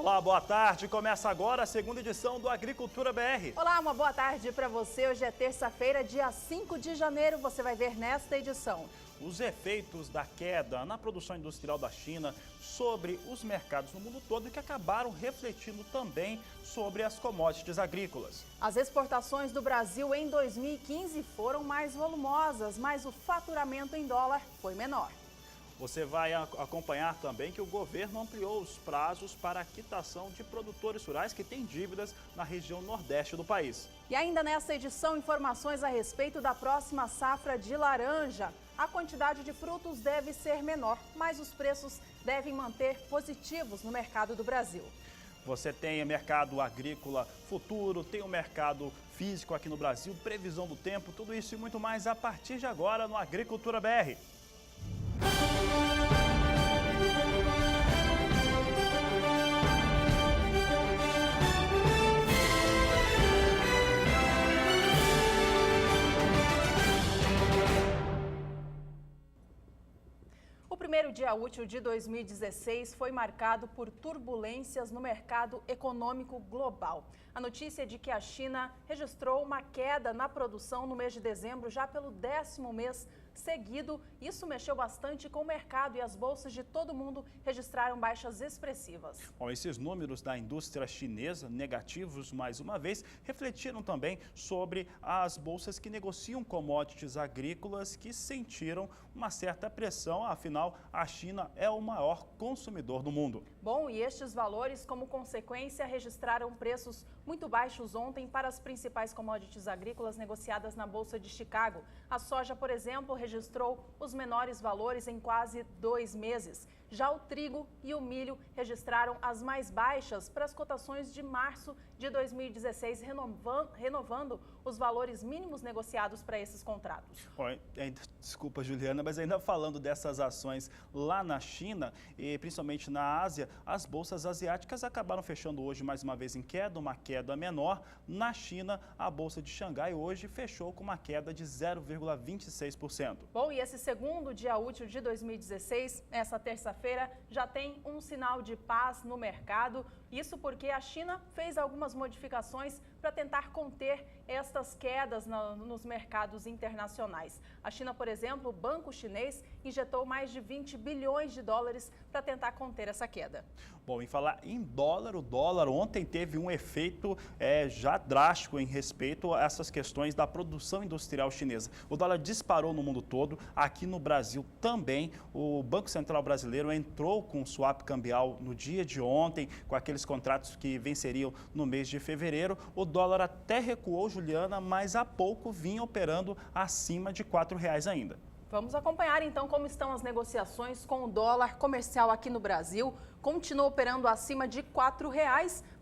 Olá, boa tarde. Começa agora a segunda edição do Agricultura BR. Olá, uma boa tarde para você. Hoje é terça-feira, dia 5 de janeiro. Você vai ver nesta edição os efeitos da queda na produção industrial da China sobre os mercados no mundo todo e que acabaram refletindo também sobre as commodities agrícolas. As exportações do Brasil em 2015 foram mais volumosas, mas o faturamento em dólar foi menor. Você vai acompanhar também que o governo ampliou os prazos para a quitação de produtores rurais que têm dívidas na região nordeste do país. E ainda nessa edição, informações a respeito da próxima safra de laranja. A quantidade de frutos deve ser menor, mas os preços devem manter positivos no mercado do Brasil. Você tem o mercado agrícola futuro, tem o mercado físico aqui no Brasil, previsão do tempo, tudo isso e muito mais a partir de agora no Agricultura BR. O primeiro dia útil de 2016 foi marcado por turbulências no mercado econômico global. A notícia é de que a China registrou uma queda na produção no mês de dezembro, já pelo 10º mês seguido. Isso mexeu bastante com o mercado e as bolsas de todo mundo registraram baixas expressivas. Bom, esses números da indústria chinesa, negativos mais uma vez, refletiram também sobre as bolsas que negociam commodities agrícolas que sentiram uma certa pressão, afinal a China é o maior consumidor do mundo. Bom, e estes valores, como consequência, registraram preços muito baixos ontem para as principais commodities agrícolas negociadas na Bolsa de Chicago. A soja, por exemplo, registrou os menores valores em quase 2 meses. Já o trigo e o milho registraram as mais baixas para as cotações de março de 2016, renovando os valores mínimos negociados para esses contratos. Desculpa, Juliana, mas ainda falando dessas ações lá na China e principalmente na Ásia, as bolsas asiáticas acabaram fechando hoje mais uma vez em queda, uma queda menor. Na China, a Bolsa de Xangai hoje fechou com uma queda de 0,26%. Bom, e esse segundo dia útil de 2016, essa terça-feira, já tem um sinal de paz no mercado. Isso porque a China fez algumas modificações para tentar conter estas quedas nos mercados internacionais. A China, por exemplo, o banco chinês injetou mais de 20 bilhões de dólares para tentar conter essa queda. Bom, em falar em dólar, o dólar ontem teve um efeito já drástico em respeito a essas questões da produção industrial chinesa. O dólar disparou no mundo todo, aqui no Brasil também. O Banco Central Brasileiro entrou com o swap cambial no dia de ontem, com aqueles contratos que venceriam no mês de fevereiro. O dólar até recuou, Juliana, mas há pouco vinha operando acima de R$ 4 ainda. Vamos acompanhar então como estão as negociações com o dólar comercial aqui no Brasil. Continua operando acima de R$ 4,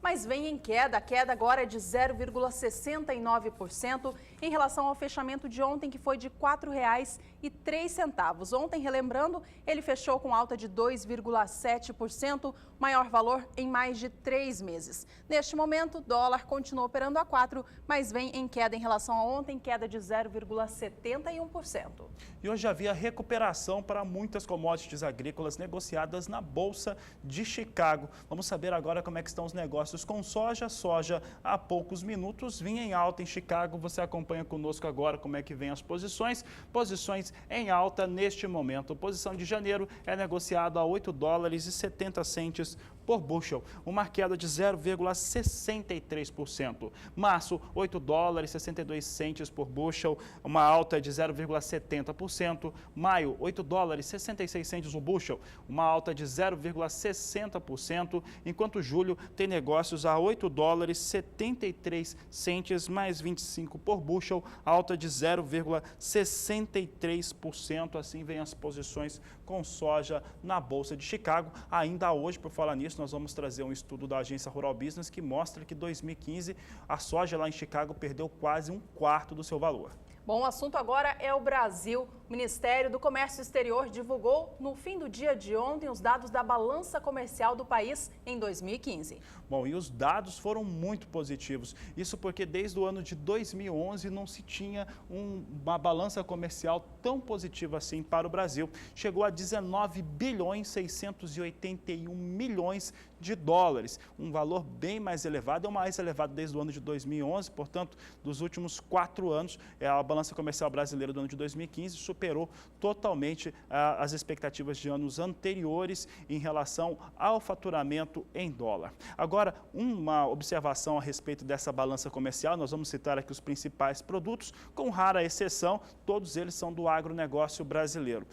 mas vem em queda. A queda agora é de 0,69% em relação ao fechamento de ontem, que foi de R$ 4,03. Ontem, relembrando, ele fechou com alta de 2,7%, maior valor em mais de 3 meses. Neste momento, o dólar continua operando a 4, mas vem em queda em relação a ontem, queda de 0,71%. E hoje havia recuperação para muitas commodities agrícolas negociadas na Bolsa de Chicago. Vamos saber agora como é que estão os negócios com soja. Soja há poucos minutos vinha em alta em Chicago. Você acompanha conosco agora como é que vem as posições. Posições em alta neste momento. A posição de janeiro é negociada a $8,70 por bushel, uma queda de 0,63%. Março, $8,62 por bushel, uma alta de 0,70%. Maio, $8,66 o bushel, uma alta de 0,60%, enquanto julho tem negócios a $8,73 mais 25 por bushel, alta de 0,63%. Assim vem as posições com soja na Bolsa de Chicago. Ainda hoje, por falar nisso, nós vamos trazer um estudo da Agência Rural Business que mostra que em 2015 a soja lá em Chicago perdeu quase 1/4 do seu valor. Bom, o assunto agora é o Brasil. O Ministério do Comércio Exterior divulgou no fim do dia de ontem os dados da balança comercial do país em 2015. Bom, e os dados foram muito positivos. Isso porque desde o ano de 2011 não se tinha uma balança comercial tão positiva assim para o Brasil. Chegou a 19 bilhões 681 milhões de dólares, um valor bem mais elevado, é o mais elevado desde o ano de 2011, portanto, dos últimos 4 anos, a balança comercial brasileira do ano de 2015 superou totalmente as expectativas de anos anteriores em relação ao faturamento em dólar. Agora, uma observação a respeito dessa balança comercial, nós vamos citar aqui os principais produtos, com rara exceção, todos eles são do agronegócio brasileiro.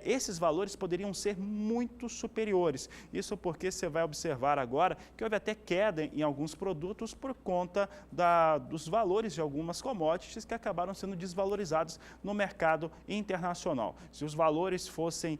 Esses valores poderiam ser muito superiores, isso porque você vai observar agora que houve até queda em alguns produtos por conta dos valores de algumas commodities que acabaram sendo desvalorizados no mercado internacional. Se os valores fossem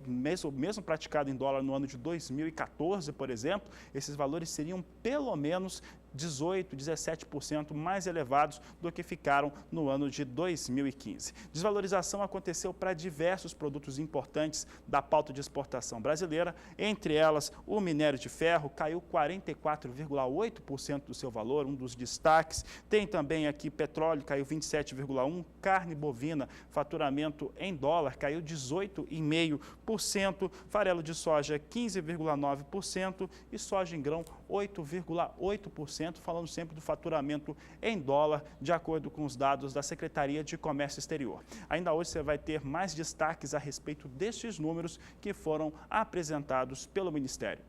mesmo praticado em dólar no ano de 2014, por exemplo, esses valores seriam pelo menos 18%, 17% mais elevados do que ficaram no ano de 2015. Desvalorização aconteceu para diversos produtos importantes da pauta de exportação brasileira, entre elas o minério de ferro caiu 44,8% do seu valor, um dos destaques. Tem também aqui petróleo, caiu 27,1%, carne bovina, faturamento em dólar, caiu 18,5%, farelo de soja 15,9% e soja em grão 8,8%, falando sempre do faturamento em dólar, de acordo com os dados da Secretaria de Comércio Exterior. Ainda hoje você vai ter mais destaques a respeito destes números que foram apresentados pelo Ministério.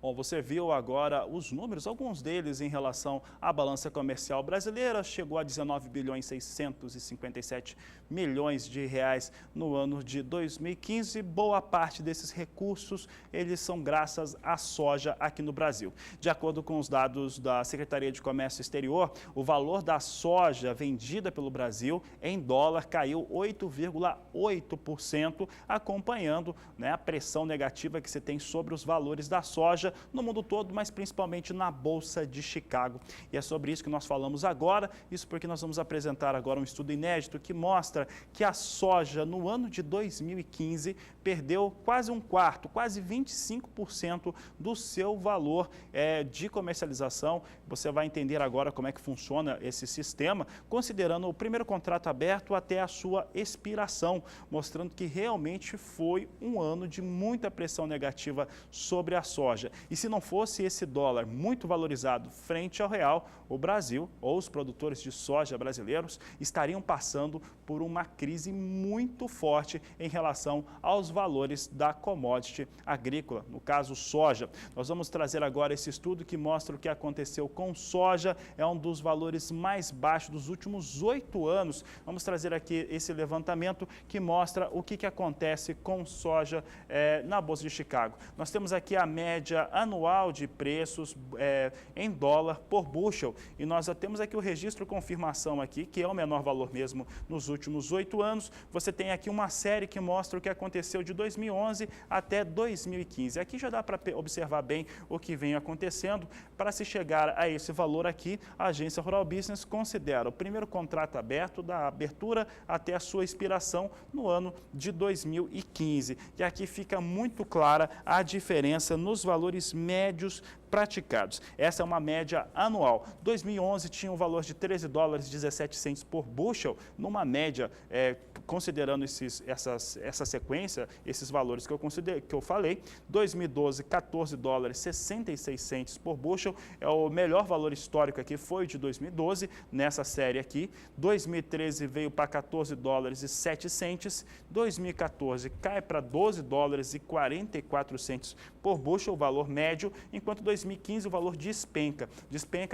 Bom, você viu agora os números, alguns deles em relação à balança comercial brasileira, chegou a 19 bilhões 657 milhões de reais no ano de 2015. Boa parte desses recursos, eles são graças à soja aqui no Brasil. De acordo com os dados da Secretaria de Comércio Exterior, o valor da soja vendida pelo Brasil em dólar caiu 8,8%, acompanhando, a pressão negativa que se tem sobre os valores da soja no mundo todo, mas principalmente na Bolsa de Chicago. E é sobre isso que nós falamos agora, isso porque nós vamos apresentar agora um estudo inédito que mostra que a soja no ano de 2015 perdeu quase um quarto, quase 25% do seu valor de comercialização. Você vai entender agora como é que funciona esse sistema, considerando o primeiro contrato aberto até a sua expiração, mostrando que realmente foi um ano de muita pressão negativa sobre a soja. E se não fosse esse dólar muito valorizado frente ao real, o Brasil ou os produtores de soja brasileiros estariam passando por uma crise muito forte em relação aos valores da commodity agrícola, no caso soja. Nós vamos trazer agora esse estudo que mostra o que aconteceu com soja, é um dos valores mais baixos dos últimos 8 anos. Vamos trazer aqui esse levantamento que mostra o que acontece com soja na Bolsa de Chicago. Nós temos aqui a média anual de preços em dólar por bushel e nós já temos aqui o registro confirmação aqui, que é o menor valor mesmo nos últimos 8 anos. Você tem aqui uma série que mostra o que aconteceu de 2011 até 2015. Aqui já dá para observar bem o que vem acontecendo. Para se chegar a esse valor aqui, a Agência Rural Business considera o primeiro contrato aberto da abertura até a sua expiração no ano de 2015. E aqui fica muito clara a diferença nos valores médios praticados. Essa é uma média anual. 2011 tinha um valor de 13 dólares e 17 centes por bushel, numa média considerando essa sequência, esses valores que eu falei, 2012, 14 dólares 66 centes por bushel, é o melhor valor histórico aqui, foi de 2012, nessa série aqui. 2013 veio para 14 dólares e 7 centes, 2014 cai para 12 dólares e 44 centes por bushel, o valor médio, enquanto 2015 o valor despenca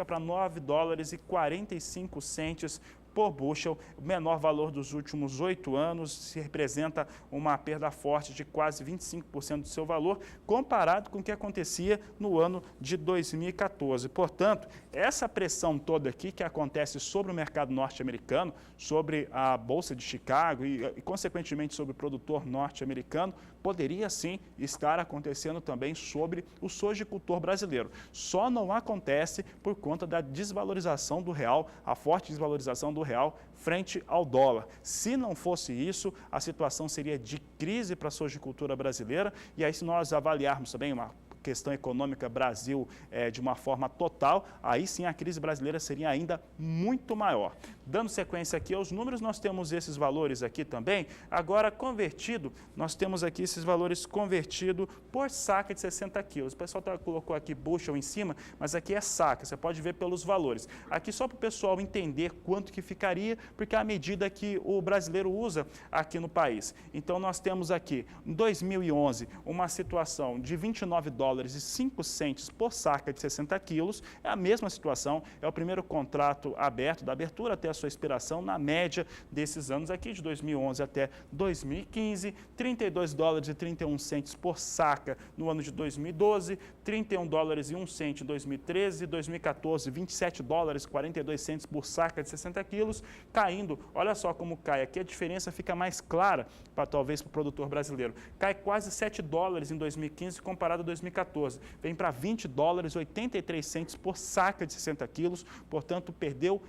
para 9 dólares e 45 centes por bushel, o menor valor dos últimos 8 anos, se representa uma perda forte de quase 25% do seu valor, comparado com o que acontecia no ano de 2014. Portanto, essa pressão toda aqui que acontece sobre o mercado norte-americano, sobre a Bolsa de Chicago e consequentemente, sobre o produtor norte-americano, poderia sim estar acontecendo também sobre o sojicultor brasileiro. Só não acontece por conta da desvalorização do real, a forte desvalorização do real frente ao dólar. Se não fosse isso, a situação seria de crise para a sojicultura brasileira, e aí se nós avaliarmos também uma questão econômica Brasil de uma forma total, aí sim a crise brasileira seria ainda muito maior. Dando sequência aqui aos números, nós temos esses valores aqui também. Agora, convertido, nós temos aqui esses valores convertido por saca de 60 quilos. O pessoal colocou aqui bushel em cima, mas aqui é saca, você pode ver pelos valores. Aqui só para o pessoal entender quanto que ficaria, porque é a medida que o brasileiro usa aqui no país. Então, nós temos aqui, em 2011, uma situação de 29 dólares e 5 centes por saca de 60 quilos. É a mesma situação, é o primeiro contrato aberto, da abertura até a sua expiração, na média desses anos aqui, de 2011 até 2015, 32 dólares e 31 centes por saca no ano de 2012, 31 dólares e 1 cento em 2013, 2014, 27 dólares e 42 centes por saca de 60 quilos, caindo, olha só como cai, aqui a diferença fica mais clara, talvez para o produtor brasileiro, cai quase 7 dólares em 2015 comparado a 2014, vem para 20 dólares e 83 centes por saca de 60 quilos, portanto perdeu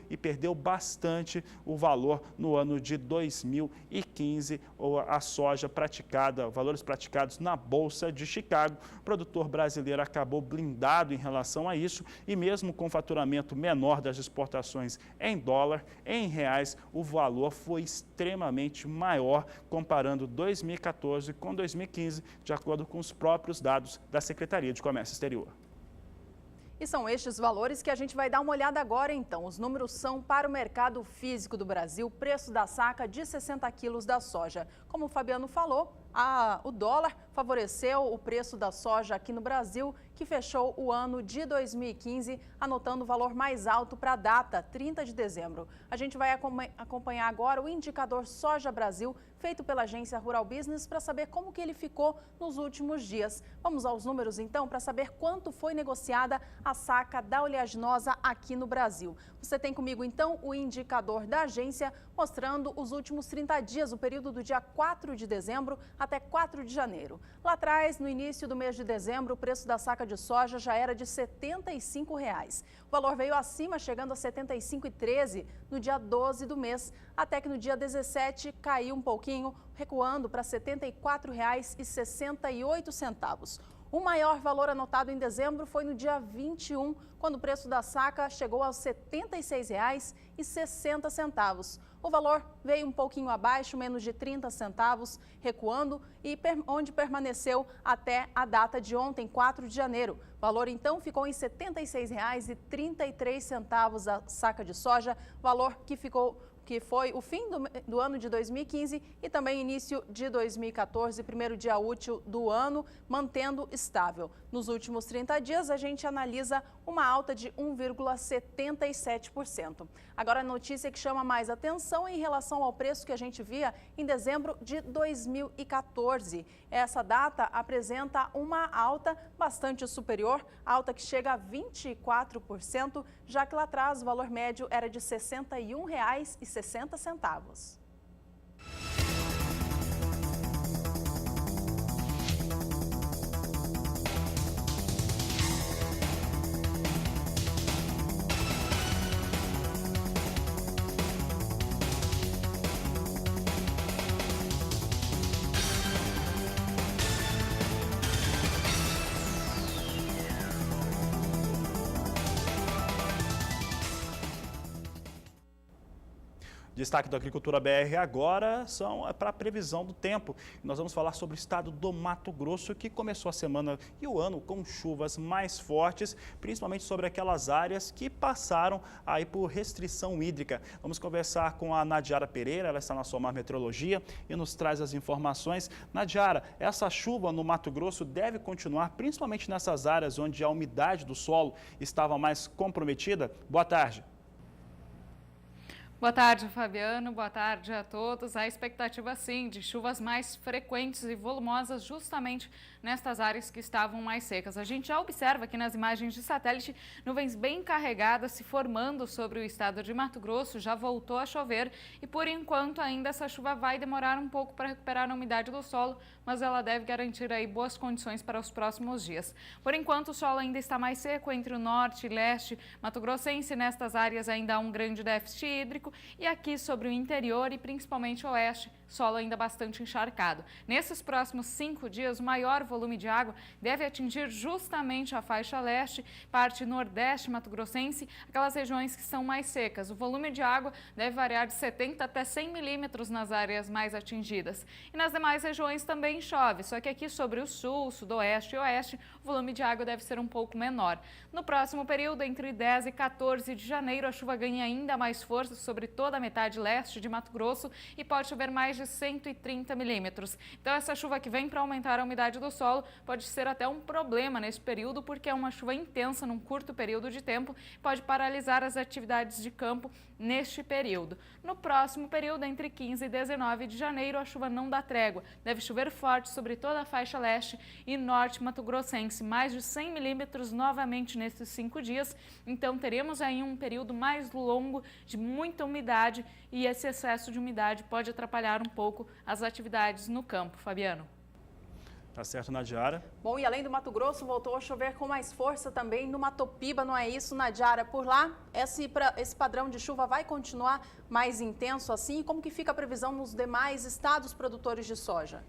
bastante o valor no ano de 2015, ou a soja praticada, valores praticados na Bolsa de Chicago. O produtor brasileiro acabou blindado em relação a isso, e mesmo com faturamento menor das exportações em dólar, em reais, o valor foi extremamente maior, comparando 2014 com 2015, de acordo com os próprios dados da Secretaria de Comércio Exterior. E são estes valores que a gente vai dar uma olhada agora, então. Os números são para o mercado físico do Brasil, preço da saca de 60 quilos da soja. Como o Fabiano falou, o dólar favoreceu o preço da soja aqui no Brasil, que fechou o ano de 2015, anotando o valor mais alto para a data, 30 de dezembro. A gente vai acompanhar agora o indicador Soja Brasil, feito pela agência Rural Business, para saber como que ele ficou nos últimos dias. Vamos aos números, então, para saber quanto foi negociada a saca da oleaginosa aqui no Brasil. Você tem comigo, então, o indicador da agência, mostrando os últimos 30 dias, o período do dia 4 de dezembro até 4 de janeiro. Lá atrás, no início do mês de dezembro, o preço da saca de soja já era de R$ 75. O valor veio acima, chegando a R$ 75,13 no dia 12 do mês, até que no dia 17 caiu um pouquinho, recuando para R$ 74,68. O maior valor anotado em dezembro foi no dia 21, quando o preço da saca chegou aos R$ 76,60. O valor veio um pouquinho abaixo, menos de 30 centavos, recuando, e onde permaneceu até a data de ontem, 4 de janeiro. O valor, então, ficou em R$ 76,33 a saca de soja, valor que foi o fim do ano de 2015 e também início de 2014, primeiro dia útil do ano, mantendo estável. Nos últimos 30 dias, a gente analisa uma alta de 1,77%. Agora, a notícia que chama mais atenção é em relação ao preço que a gente via em dezembro de 2014. Essa data apresenta uma alta bastante superior, alta que chega a 24%, já que lá atrás o valor médio era de R$ 61,60. Destaque da Agricultura BR agora são para a previsão do tempo. Nós vamos falar sobre o estado do Mato Grosso, que começou a semana e o ano com chuvas mais fortes, principalmente sobre aquelas áreas que passaram aí por restrição hídrica. Vamos conversar com a Nadiara Pereira, ela está na Somar Meteorologia e nos traz as informações. Nadiara, essa chuva no Mato Grosso deve continuar, principalmente nessas áreas onde a umidade do solo estava mais comprometida? Boa tarde. Boa tarde, Fabiano. Boa tarde a todos. A expectativa, sim, de chuvas mais frequentes e volumosas justamente nestas áreas que estavam mais secas. A gente já observa aqui nas imagens de satélite nuvens bem carregadas se formando sobre o estado de Mato Grosso. Já voltou a chover e, por enquanto, ainda essa chuva vai demorar um pouco para recuperar a umidade do solo, mas ela deve garantir aí boas condições para os próximos dias. Por enquanto, o solo ainda está mais seco entre o norte e leste mato-grossense. Nestas áreas ainda há um grande déficit hídrico. E aqui sobre o interior e principalmente o oeste, solo ainda bastante encharcado. Nesses próximos 5 dias, o maior volume de água deve atingir justamente a faixa leste, parte nordeste mato-grossense, aquelas regiões que são mais secas. O volume de água deve variar de 70 até 100 milímetros nas áreas mais atingidas. E nas demais regiões também chove, só que aqui sobre o sul, sudoeste e oeste, o volume de água deve ser um pouco menor. No próximo período, entre 10 e 14 de janeiro, a chuva ganha ainda mais força sobre toda a metade leste de Mato Grosso e pode chover mais de 130 milímetros. Então, essa chuva que vem para aumentar a umidade do solo pode ser até um problema nesse período, porque é uma chuva intensa num curto período de tempo, pode paralisar as atividades de campo neste período. No próximo período, entre 15 e 19 de janeiro, a chuva não dá trégua. Deve chover forte sobre toda a faixa leste e norte mato-grossense, mais de 100 milímetros novamente nesses 5 dias. Então, teremos aí um período mais longo de muita umidade e esse excesso de umidade pode atrapalhar um pouco as atividades no campo. Fabiano. Tá certo, Nadiara. Bom, e além do Mato Grosso, voltou a chover com mais força também no Matopiba, não é isso, Nadiara? Por lá, esse padrão de chuva vai continuar mais intenso assim? E como que fica a previsão nos demais estados produtores de soja?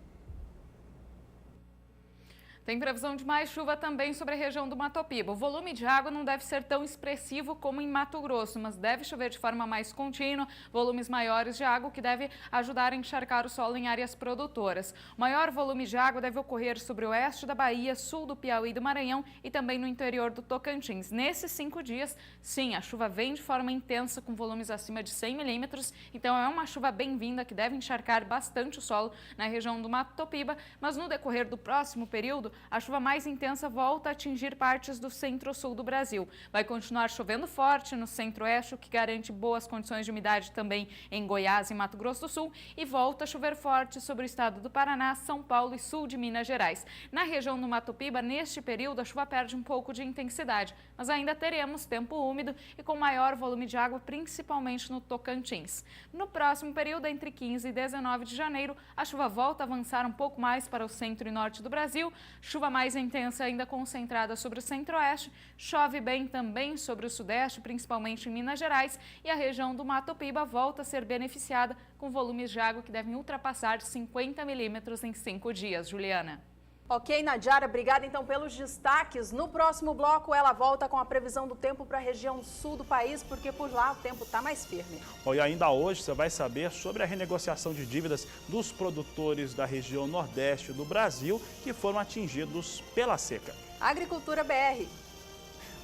Tem previsão de mais chuva também sobre a região do Matopiba. O volume de água não deve ser tão expressivo como em Mato Grosso, mas deve chover de forma mais contínua, volumes maiores de água, que deve ajudar a encharcar o solo em áreas produtoras. O maior volume de água deve ocorrer sobre o oeste da Bahia, sul do Piauí e do Maranhão e também no interior do Tocantins. Nesses 5 dias, sim, a chuva vem de forma intensa, com volumes acima de 100 milímetros, então é uma chuva bem-vinda que deve encharcar bastante o solo na região do Matopiba, mas no decorrer do próximo período, a chuva mais intensa volta a atingir partes do centro-sul do Brasil. Vai continuar chovendo forte no centro-oeste, o que garante boas condições de umidade também em Goiás e Mato Grosso do Sul, e volta a chover forte sobre o estado do Paraná, São Paulo e sul de Minas Gerais. Na região do Matopiba, neste período, a chuva perde um pouco de intensidade, mas ainda teremos tempo úmido e com maior volume de água, principalmente no Tocantins. No próximo período, entre 15 e 19 de janeiro, a chuva volta a avançar um pouco mais para o centro e norte do Brasil. Chuva mais intensa ainda concentrada sobre o centro-oeste, chove bem também sobre o sudeste, principalmente em Minas Gerais, e a região do Matopiba volta a ser beneficiada com volumes de água que devem ultrapassar 50 milímetros em 5 dias. Juliana. Ok, Nadiara, obrigada então pelos destaques. No próximo bloco, ela volta com a previsão do tempo para a região sul do país, porque por lá o tempo está mais firme. E ainda hoje você vai saber sobre a renegociação de dívidas dos produtores da região nordeste do Brasil que foram atingidos pela seca. Agricultura BR.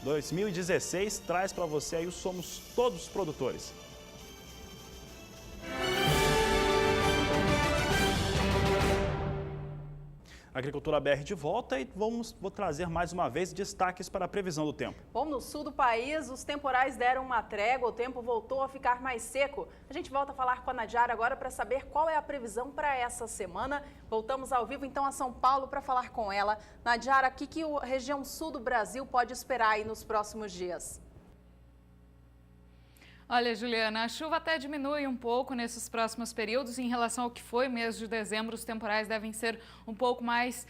2016 traz para você aí o Somos Todos Produtores. Agricultura BR de volta e vou trazer mais uma vez destaques para a previsão do tempo. Bom, no sul do país, os temporais deram uma trégua, o tempo voltou a ficar mais seco. A gente volta a falar com a Nadiara agora para saber qual é a previsão para essa semana. Voltamos ao vivo então a São Paulo para falar com ela. Nadiara, o que a região sul do Brasil pode esperar aí nos próximos dias? Olha, Juliana, a chuva até diminui um pouco nesses próximos períodos. Em relação ao que foi mês de dezembro, os temporais devem ser um pouco mais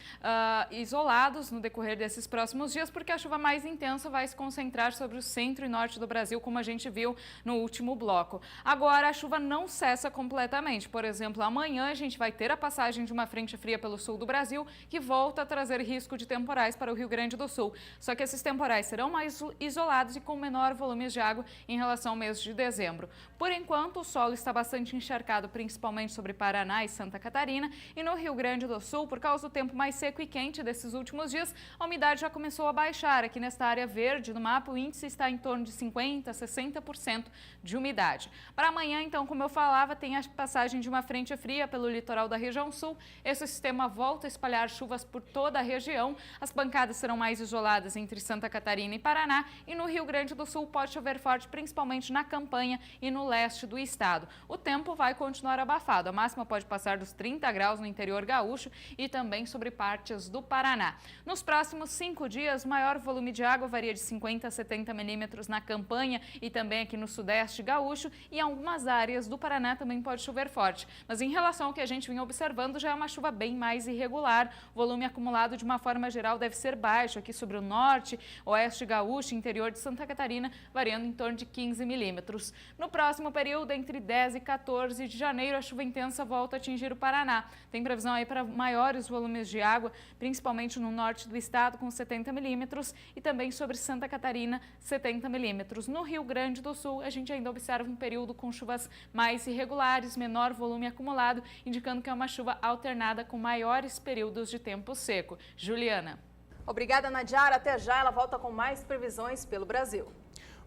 isolados no decorrer desses próximos dias, porque a chuva mais intensa vai se concentrar sobre o centro e norte do Brasil, como a gente viu no último bloco. Agora, a chuva não cessa completamente. Por exemplo, amanhã a gente vai ter a passagem de uma frente fria pelo sul do Brasil, que volta a trazer risco de temporais para o Rio Grande do Sul. Só que esses temporais serão mais isolados e com menor volume de água em relação ao mês de de dezembro. Por enquanto, o solo está bastante encharcado, principalmente sobre Paraná e Santa Catarina, e no Rio Grande do Sul, por causa do tempo mais seco e quente desses últimos dias, a umidade já começou a baixar. Aqui nesta área verde do mapa, o índice está em torno de 50% a 60% de umidade. Para amanhã, então, como eu falava, tem a passagem de uma frente fria pelo litoral da região sul. Esse sistema volta a espalhar chuvas por toda a região. As pancadas serão mais isoladas entre Santa Catarina e Paraná, e no Rio Grande do Sul pode chover forte, principalmente na campanha e no leste do estado. O tempo vai continuar abafado. A máxima pode passar dos 30 graus no interior gaúcho e também sobre partes do Paraná. Nos próximos 5 dias, o maior volume de água varia de 50 a 70 milímetros na campanha e também aqui no sudeste gaúcho, e em algumas áreas do Paraná também pode chover forte. Mas em relação ao que a gente vinha observando, já é uma chuva bem mais irregular. O volume acumulado de uma forma geral deve ser baixo aqui sobre o norte, oeste gaúcho, interior de Santa Catarina, variando em torno de 15 milímetros. No próximo período, entre 10 e 14 de janeiro, a chuva intensa volta a atingir o Paraná. Tem previsão aí para maiores volumes de água, principalmente no norte do estado, com 70 milímetros, e também sobre Santa Catarina, 70 milímetros. No Rio Grande do Sul, a gente ainda observa um período com chuvas mais irregulares, menor volume acumulado, indicando que é uma chuva alternada com maiores períodos de tempo seco. Juliana. Obrigada, Nadiara. Até já. Ela volta com mais previsões pelo Brasil.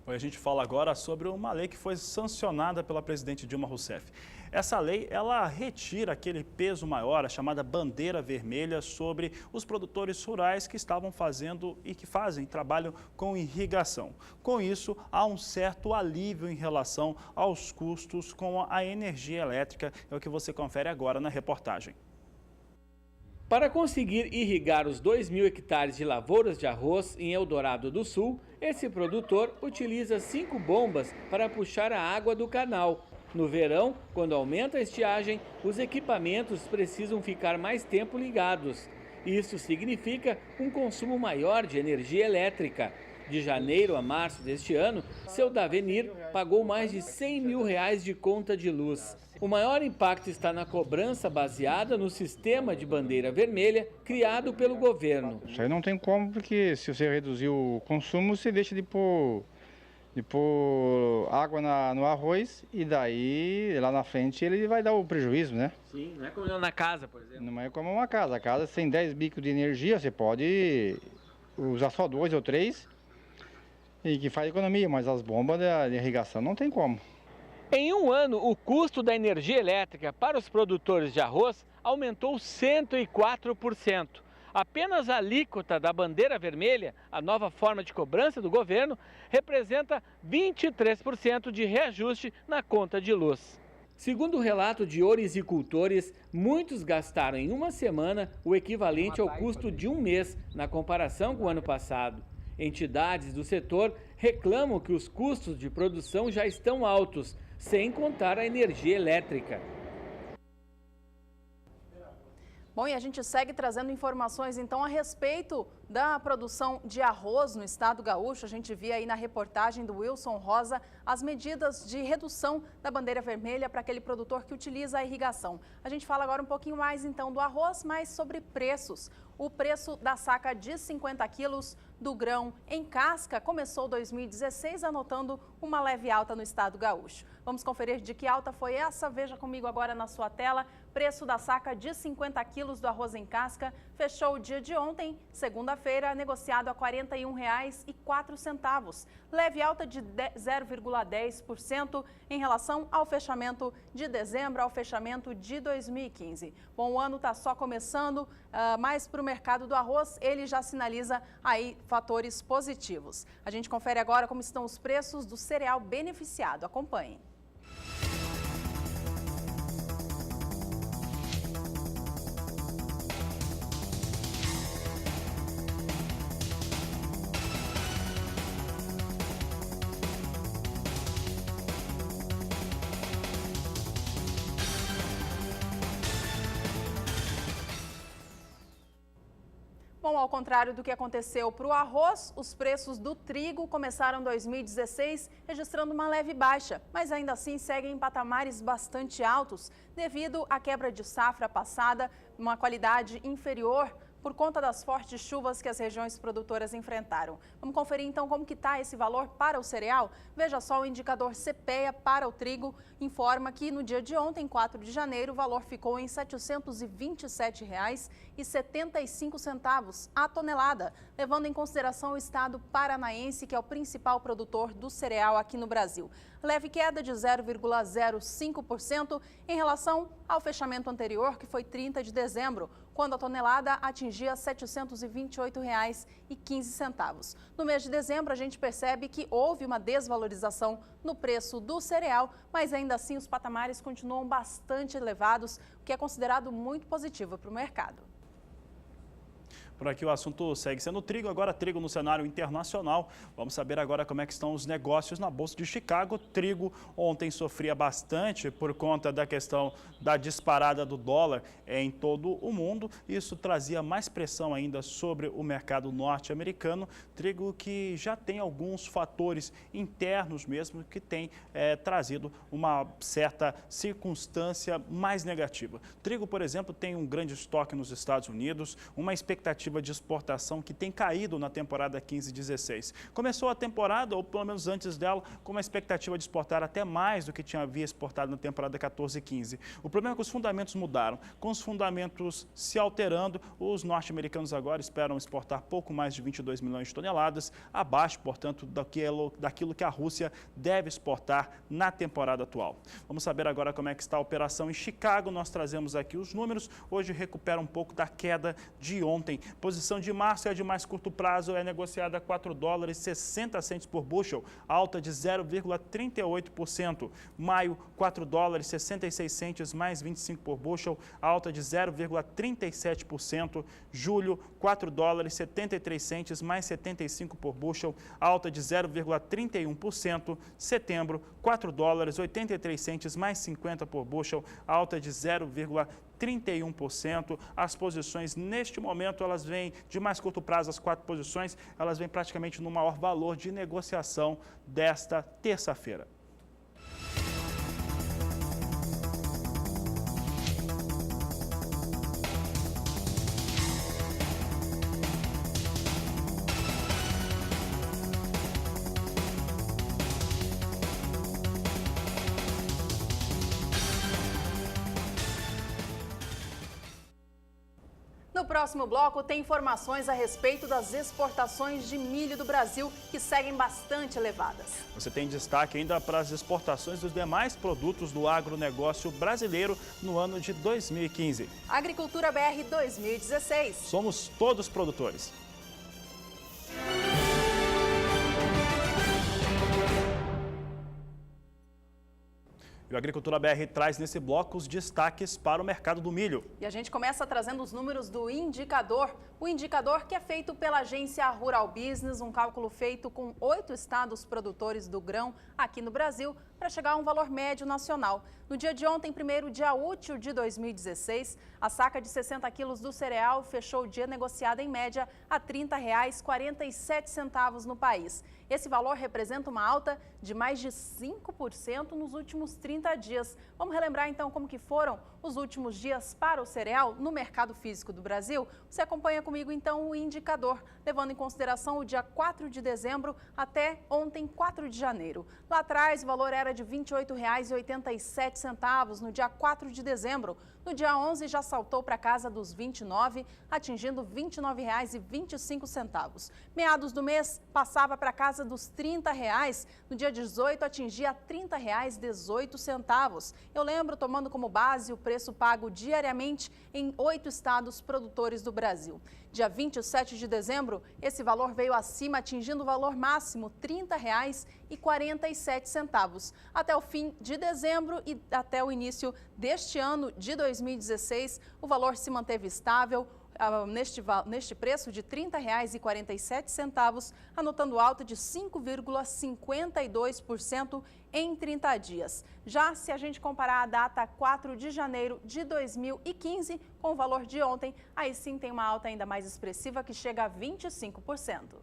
A gente fala agora sobre uma lei que foi sancionada pela presidente Dilma Rousseff. Essa lei, ela retira aquele peso maior, a chamada bandeira vermelha, sobre os produtores rurais que estavam fazendo e que fazem trabalho com irrigação. Com isso, há um certo alívio em relação aos custos com a energia elétrica. É o que você confere agora na reportagem. Para conseguir irrigar os 2.000 hectares de lavouras de arroz em Eldorado do Sul, esse produtor utiliza 5 bombas para puxar a água do canal. No verão, quando aumenta a estiagem, os equipamentos precisam ficar mais tempo ligados. Isso significa um consumo maior de energia elétrica. De janeiro a março deste ano, seu Davenir pagou mais de R$100 mil de conta de luz. O maior impacto está na cobrança baseada no sistema de bandeira vermelha criado pelo governo. Isso aí não tem como, porque se você reduzir o consumo, você deixa de pôr água no arroz, e daí lá na frente ele vai dar o prejuízo, né? Sim, não é como na casa, por exemplo. Não é como uma casa. A casa sem 10 bicos de energia, você pode usar só 2 ou 3 e que faz economia, mas as bombas de irrigação não tem como. Em um ano, o custo da energia elétrica para os produtores de arroz aumentou 104%. Apenas a alíquota da bandeira vermelha, a nova forma de cobrança do governo, representa 23% de reajuste na conta de luz. Segundo o relato de orizicultores, muitos gastaram em uma semana o equivalente ao custo de um mês na comparação com o ano passado. Entidades do setor reclamam que os custos de produção já estão altos, sem contar a energia elétrica. Bom, e a gente segue trazendo informações, então, a respeito da produção de arroz no estado gaúcho. A gente via aí na reportagem do Wilson Rosa as medidas de redução da bandeira vermelha para aquele produtor que utiliza a irrigação. A gente fala agora um pouquinho mais, então, do arroz, mas sobre preços. O preço da saca de 50 quilos do grão em casca começou 2016, anotando uma leve alta no estado gaúcho. Vamos conferir de que alta foi essa? Veja comigo agora na sua tela. Preço da saca de 50 quilos do arroz em casca fechou o dia de ontem, segunda-feira, negociado a R$ 41,04. Leve alta de 0,10% em relação ao fechamento de dezembro, ao fechamento de 2015. Bom, o ano está só começando, mas para o mercado do arroz, ele já sinaliza aí fatores positivos. A gente confere agora como estão os preços do cereal beneficiado. Acompanhe. Bom, ao contrário do que aconteceu para o arroz, os preços do trigo começaram 2016 registrando uma leve baixa, mas ainda assim seguem em patamares bastante altos devido à quebra de safra passada, uma qualidade inferior por conta das fortes chuvas que as regiões produtoras enfrentaram. Vamos conferir então como que está esse valor para o cereal? Veja só, o indicador CPEA para o trigo informa que no dia de ontem, 4 de janeiro, o valor ficou em R$ 727,75 a tonelada, levando em consideração o estado paranaense, que é o principal produtor do cereal aqui no Brasil. Leve queda de 0,05% em relação ao fechamento anterior, que foi 30 de dezembro, quando a tonelada atingia R$ 728,15. No mês de dezembro, a gente percebe que houve uma desvalorização no preço do cereal, mas ainda assim os patamares continuam bastante elevados, o que é considerado muito positivo para o mercado. Por aqui o assunto segue sendo trigo, agora trigo no cenário internacional. Vamos saber agora como é que estão os negócios na Bolsa de Chicago. Trigo ontem sofria bastante por conta da questão da disparada do dólar em todo o mundo. Isso trazia mais pressão ainda sobre o mercado norte-americano. Trigo que já tem alguns fatores internos mesmo que tem trazido uma certa circunstância mais negativa. Trigo, por exemplo, tem um grande estoque nos Estados Unidos, uma expectativa de exportação que tem caído na temporada 15-16. Começou a temporada, ou pelo menos antes dela, com uma expectativa de exportar até mais do que havia exportado na temporada 14-15. O problema é que os fundamentos mudaram. Com os fundamentos se alterando, os norte-americanos agora esperam exportar pouco mais de 22 milhões de toneladas, abaixo, portanto, daquilo que a Rússia deve exportar na temporada atual. Vamos saber agora como é que está a operação em Chicago. Nós trazemos aqui os números. Hoje recupera um pouco da queda de ontem. Posição de março é de mais curto prazo, é negociada a $4,60 por bushel, alta de 0,38%. Maio, $4,66 mais 25 por bushel, alta de 0,37%. Julho, $4,73 mais 75 por bushel, alta de 0,31%. Setembro, $4,83 mais 50 por bushel, alta de 0,31%. As posições neste momento, elas vêm de mais curto prazo, as 4 posições, elas vêm praticamente no maior valor de negociação desta terça-feira. No próximo bloco tem informações a respeito das exportações de milho do Brasil, que seguem bastante elevadas. Você tem destaque ainda para as exportações dos demais produtos do agronegócio brasileiro no ano de 2015. Agricultura BR 2016. Somos todos produtores. E o Agricultura BR traz nesse bloco os destaques para o mercado do milho. E a gente começa trazendo os números do indicador. O indicador que é feito pela agência Rural Business, um cálculo feito com 8 estados produtores do grão aqui no Brasil, para chegar a um valor médio nacional. No dia de ontem, primeiro dia útil de 2016, a saca de 60 quilos do cereal fechou o dia negociada em média a R$ 30,47 no país. Esse valor representa uma alta de mais de 5% nos últimos 30 dias. Vamos relembrar então como que foram os últimos dias para o cereal no mercado físico do Brasil? Você acompanha comigo então o indicador, levando em consideração o dia 4 de dezembro até ontem, 4 de janeiro. Lá atrás o valor era de R$ 28,87 no dia 4 de dezembro. No dia 11 já saltou para casa dos R$ 29, atingindo R$ 29,25. Meados do mês passava para casa dos R$ 30. No dia 18 atingia R$ 30,18. Eu lembro, tomando como base o preço pago diariamente em 8 estados produtores do Brasil. Dia 27 de dezembro, esse valor veio acima, atingindo o valor máximo R$ 30,47. Até o fim de dezembro e até o início deste ano de 2016, o valor se manteve estável neste preço de R$ 30,47, anotando alta de 5,52% em 30 dias. Já se a gente comparar a data 4 de janeiro de 2015 com o valor de ontem, aí sim tem uma alta ainda mais expressiva que chega a 25%.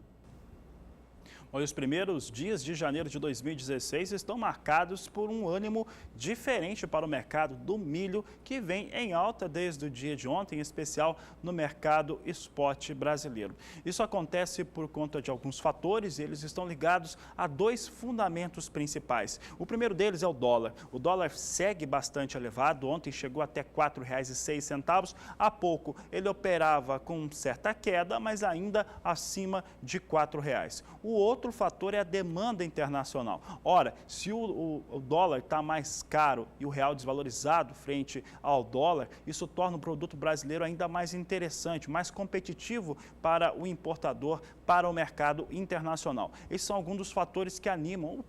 Olha, os primeiros dias de janeiro de 2016 estão marcados por um ânimo diferente para o mercado do milho, que vem em alta desde o dia de ontem, em especial no mercado spot brasileiro. Isso acontece por conta de alguns fatores e eles estão ligados a dois fundamentos principais. O primeiro deles é o dólar. O dólar segue bastante elevado, ontem chegou até R$ 4,06. Há pouco ele operava com certa queda, mas ainda acima de R$ 4,00. O outro fator é a demanda internacional. Ora, se o dólar está mais caro e o real desvalorizado frente ao dólar, isso torna o produto brasileiro ainda mais interessante, mais competitivo para o importador, para o mercado internacional. Esses são alguns dos fatores que animam,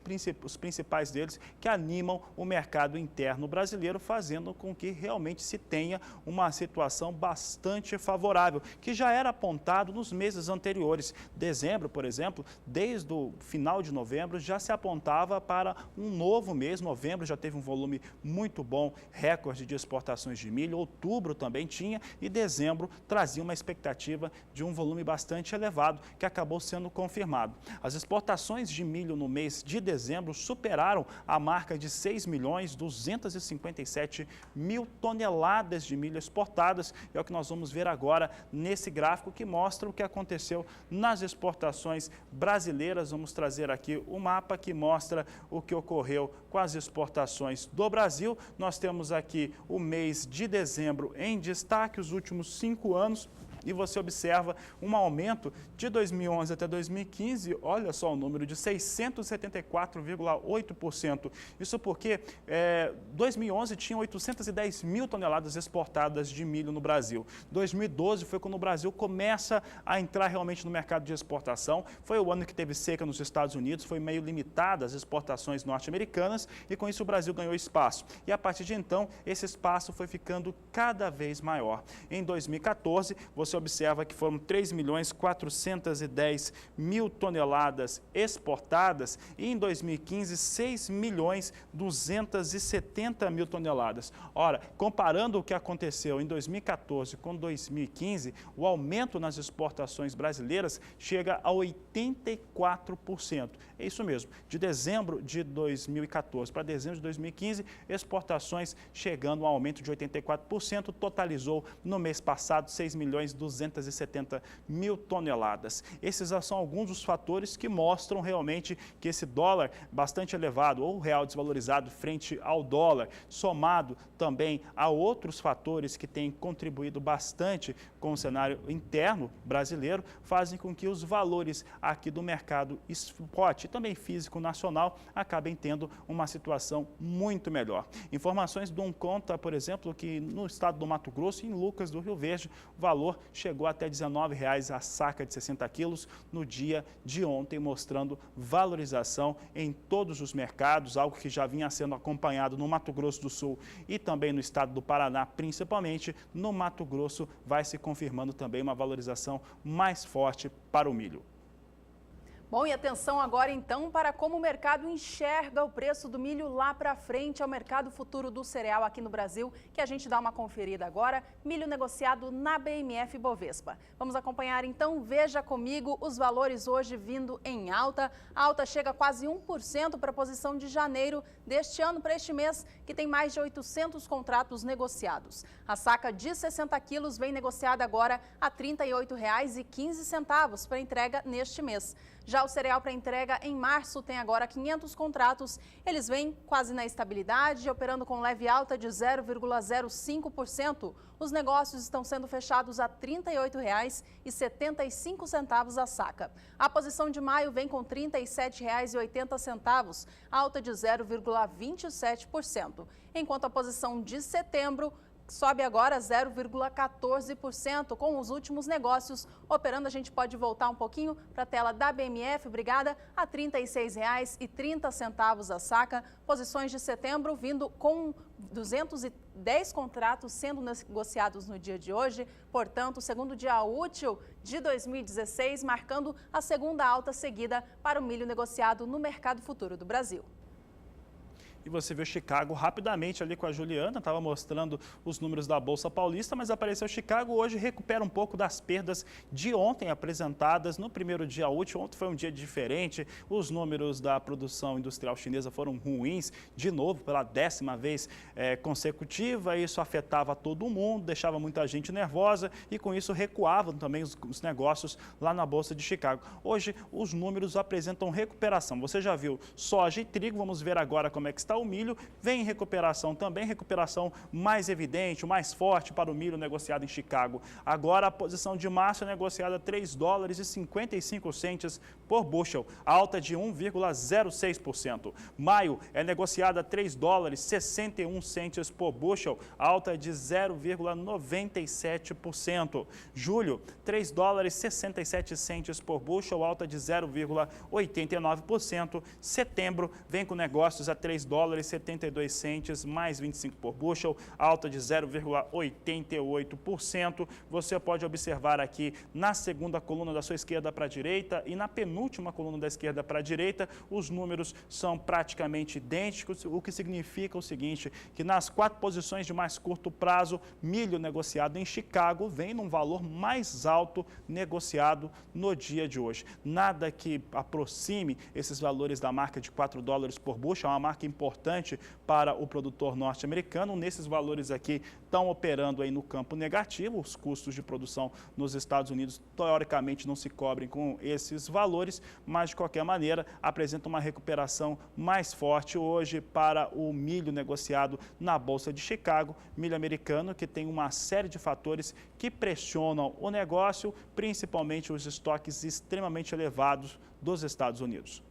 os principais deles, que animam o mercado interno brasileiro, fazendo com que realmente se tenha uma situação bastante favorável, que já era apontado nos meses anteriores. Dezembro, por exemplo, desde o final de novembro já se apontava para um novo mês. Novembro já teve um volume muito bom, recorde de exportações de milho. Outubro também tinha e dezembro trazia uma expectativa de um volume bastante elevado, que acabou sendo confirmado. As exportações de milho no mês de dezembro superaram a marca de 6.257.000 toneladas de milho exportadas. É o que nós vamos ver agora nesse gráfico que mostra o que aconteceu nas exportações brasileiras. Vamos trazer aqui o mapa que mostra o que ocorreu com as exportações do Brasil. Nós temos aqui o mês de dezembro em destaque, os últimos 5 anos. E você observa um aumento de 2011 até 2015, olha só o número, de 674,8%. Isso porque 2011 tinha 810.000 toneladas exportadas de milho no Brasil. 2012 foi quando o Brasil começa a entrar realmente no mercado de exportação. Foi o ano que teve seca nos Estados Unidos, foi meio limitada as exportações norte-americanas e com isso o Brasil ganhou espaço. E a partir de então, esse espaço foi ficando cada vez maior. Em 2014, você observa que foram 3.410.000 toneladas exportadas e em 2015 6.270.000 toneladas. Ora, comparando o que aconteceu em 2014 com 2015, o aumento nas exportações brasileiras chega a 84%. É isso mesmo, de dezembro de 2014 para dezembro de 2015, exportações chegando a um aumento de 84%, totalizou no mês passado 6.270.000 toneladas. Esses são alguns dos fatores que mostram realmente que esse dólar bastante elevado, ou real desvalorizado frente ao dólar, somado também a outros fatores que têm contribuído bastante com o cenário interno brasileiro, fazem com que os valores aqui do mercado spot e também físico nacional acabem tendo uma situação muito melhor. Informações dão conta, por exemplo, que no estado do Mato Grosso, em Lucas do Rio Verde, o valor chegou até R$ 19,00 a saca de 60 quilos no dia de ontem, mostrando valorização em todos os mercados, algo que já vinha sendo acompanhado no Mato Grosso do Sul e também no estado do Paraná, principalmente. No Mato Grosso vai se confirmando também uma valorização mais forte para o milho. Bom, e atenção agora então para como o mercado enxerga o preço do milho lá para frente ao mercado futuro do cereal aqui no Brasil, que a gente dá uma conferida agora, milho negociado na BMF Bovespa. Vamos acompanhar então, veja comigo os valores hoje vindo em alta. A alta chega a quase 1% para a posição de janeiro deste ano para este mês, que tem mais de 800 contratos negociados. A saca de 60 quilos vem negociada agora a R$ 38,15 para entrega neste mês. Já o cereal para entrega em março tem agora 500 contratos. Eles vêm quase na estabilidade, operando com leve alta de 0,05%. Os negócios estão sendo fechados a R$ 38,75 a saca. A posição de maio vem com R$ 37,80, alta de 0,27%. Enquanto a posição de setembro sobe agora 0,14%. Com os últimos negócios operando, a gente pode voltar um pouquinho para a tela da BMF, obrigada, a R$ 36,30 a saca. Posições de setembro vindo com 210 contratos sendo negociados no dia de hoje. Portanto, o segundo dia útil de 2016, marcando a segunda alta seguida para o milho negociado no mercado futuro do Brasil. E você viu Chicago rapidamente ali com a Juliana, estava mostrando os números da Bolsa Paulista, mas apareceu Chicago hoje, recupera um pouco das perdas de ontem apresentadas no primeiro dia útil. Ontem foi um dia diferente, os números da produção industrial chinesa foram ruins, de novo, pela 10ª vez consecutiva. Isso afetava todo mundo, deixava muita gente nervosa e com isso recuavam também os negócios lá na Bolsa de Chicago. Hoje os números apresentam recuperação. Você já viu soja e trigo, vamos ver agora como é que está o milho. Vem em recuperação também, recuperação mais evidente, mais forte para o milho negociado em Chicago. Agora a posição de março é negociada a $3,55 por bushel, alta de 1,06%. Maio é negociada a $3,61 por bushel, alta de 0,97%. Julho, $3,67 por bushel, alta de 0,89%. Setembro vem com negócios a $3,72 mais 25 por bushel, alta de 0,88%. Você pode observar aqui na segunda coluna da sua esquerda para a direita e na penúltima coluna da esquerda para a direita, os números são praticamente idênticos, o que significa o seguinte, que nas 4 posições de mais curto prazo, milho negociado em Chicago vem num valor mais alto negociado no dia de hoje. Nada que aproxime esses valores da marca de $4 por bushel, é uma marca importante para o produtor norte-americano. Nesses valores aqui estão operando aí no campo negativo, os custos de produção nos Estados Unidos teoricamente não se cobrem com esses valores, mas de qualquer maneira apresenta uma recuperação mais forte hoje para o milho negociado na Bolsa de Chicago, milho americano que tem uma série de fatores que pressionam o negócio, principalmente os estoques extremamente elevados dos Estados Unidos.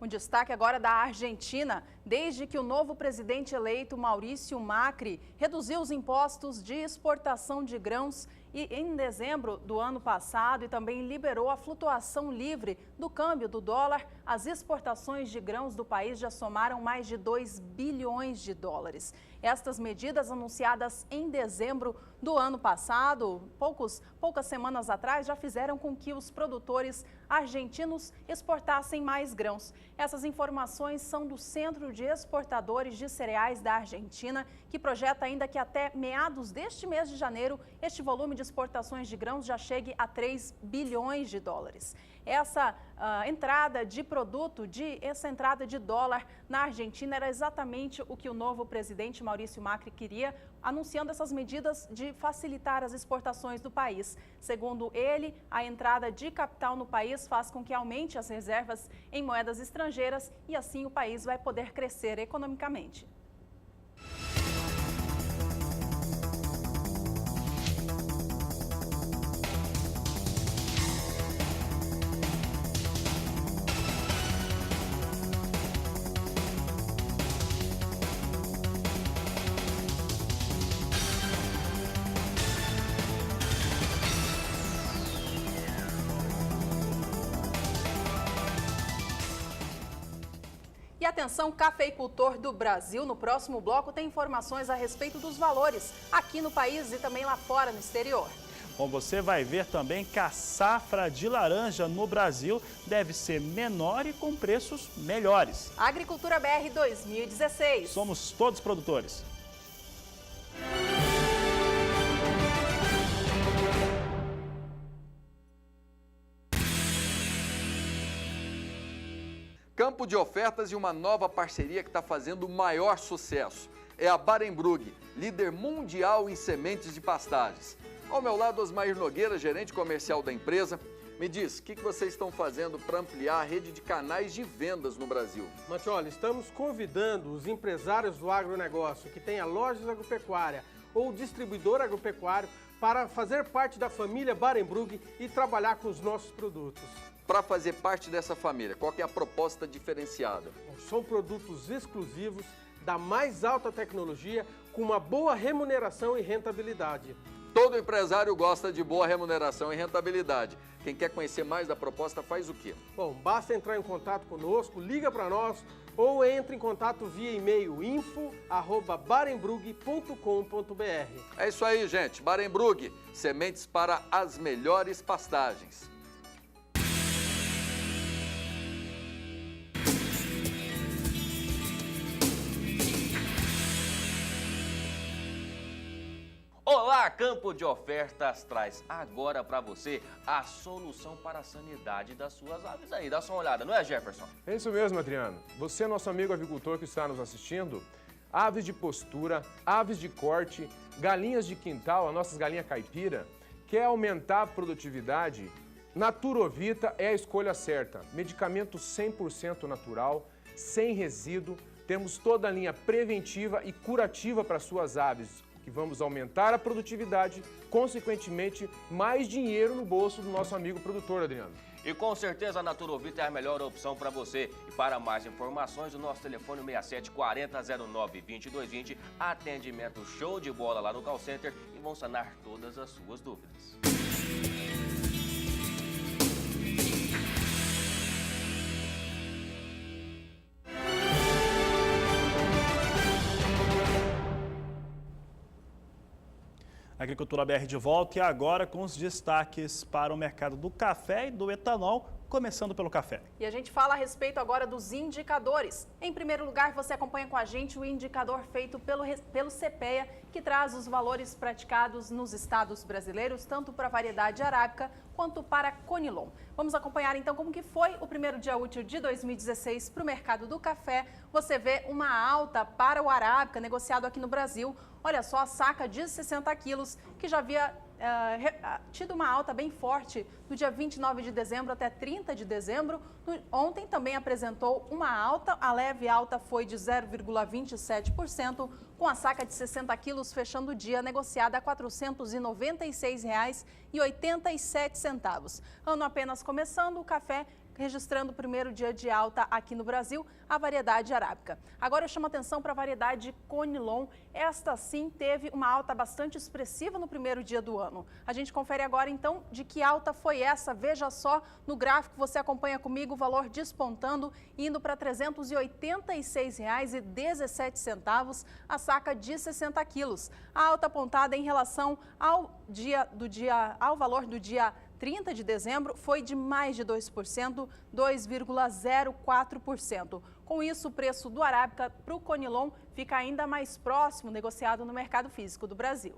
Um destaque agora da Argentina. Desde que o novo presidente eleito, Maurício Macri, reduziu os impostos de exportação de grãos em dezembro do ano passado e também liberou a flutuação livre do câmbio do dólar, as exportações de grãos do país já somaram mais de $2 bilhões. Estas medidas, anunciadas em dezembro do ano passado, poucas semanas atrás, já fizeram com que os produtores argentinos exportassem mais grãos. Essas informações são do Centro de Exportadores de Cereais da Argentina, que projeta ainda que até meados deste mês de janeiro, este volume de exportações de grãos já chegue a $3 bilhões. Essa entrada de produto, essa entrada de dólar na Argentina era exatamente o que o novo presidente Maurício Macri queria, anunciando essas medidas de facilitar as exportações do país. Segundo ele, a entrada de capital no país faz com que aumente as reservas em moedas estrangeiras e assim o país vai poder crescer economicamente. E atenção, cafeicultor do Brasil, no próximo bloco tem informações a respeito dos valores aqui no país e também lá fora, no exterior. Bom, você vai ver também que a safra de laranja no Brasil deve ser menor e com preços melhores. Agricultura BR 2016. Somos todos produtores. Campo de ofertas e uma nova parceria que está fazendo o maior sucesso. É a Barenbrug, líder mundial em sementes de pastagens. Ao meu lado, Osmair Nogueira, gerente comercial da empresa. Me diz, o que vocês estão fazendo para ampliar a rede de canais de vendas no Brasil? Matioli, estamos convidando os empresários do agronegócio que tenha lojas agropecuária ou distribuidor agropecuário para fazer parte da família Barenbrug e trabalhar com os nossos produtos. para fazer parte dessa família? Qual que é a proposta diferenciada? São produtos exclusivos, da mais alta tecnologia, com uma boa remuneração e rentabilidade. Todo empresário gosta de boa remuneração e rentabilidade. Quem quer conhecer mais da proposta faz o quê? Bom, basta entrar em contato conosco, liga para nós ou entre em contato via e-mail info@barenbrug.com.br. É isso aí, gente. Barenbrug, sementes para as melhores pastagens. Olá, Campo de Ofertas traz agora para você a solução para a sanidade das suas aves aí. Dá só uma olhada, não é, Jefferson? É isso mesmo, Adriano. Você, nosso amigo agricultor que está nos assistindo, aves de postura, aves de corte, galinhas de quintal, as nossas galinhas caipira, quer aumentar a produtividade? Naturovita é a escolha certa. Medicamento 100% natural, sem resíduo. Temos toda a linha preventiva e curativa para suas aves, que vamos aumentar a produtividade, consequentemente, mais dinheiro no bolso do nosso amigo produtor, Adriano. E com certeza a Naturovita é a melhor opção para você. E para mais informações, o nosso telefone 67 4009 2220, atendimento show de bola lá no call center e vão sanar todas as suas dúvidas. Agricultura BR de volta e agora com os destaques para o mercado do café e do etanol, começando pelo café. E a gente fala a respeito agora dos indicadores. Em primeiro lugar, você acompanha com a gente o indicador feito pelo CPEA, que traz os valores praticados nos estados brasileiros, tanto para a variedade arábica quanto para a Conilon. Vamos acompanhar então como que foi o primeiro dia útil de 2016 para o mercado do café. Você vê uma alta para o arábica negociado aqui no Brasil. Olha só, a saca de 60 quilos, que já havia tido uma alta bem forte do dia 29 de dezembro até 30 de dezembro. Ontem também apresentou uma alta, a leve alta foi de 0,27%, com a saca de 60 quilos fechando o dia negociada a R$ 496,87. Ano apenas começando, o café registrando o primeiro dia de alta aqui no Brasil, a variedade arábica. Agora eu chamo a atenção para a variedade Conilon. Esta sim teve uma alta bastante expressiva no primeiro dia do ano. A gente confere agora então de que alta foi essa. Veja só no gráfico, você acompanha comigo o valor despontando, indo para R$ 386,17 a saca de 60 quilos. A alta apontada em relação ao valor do dia 30 de dezembro foi de mais de 2%, 2,04%. Com isso, o preço do arábica para o Conilon fica ainda mais próximo, negociado no mercado físico do Brasil.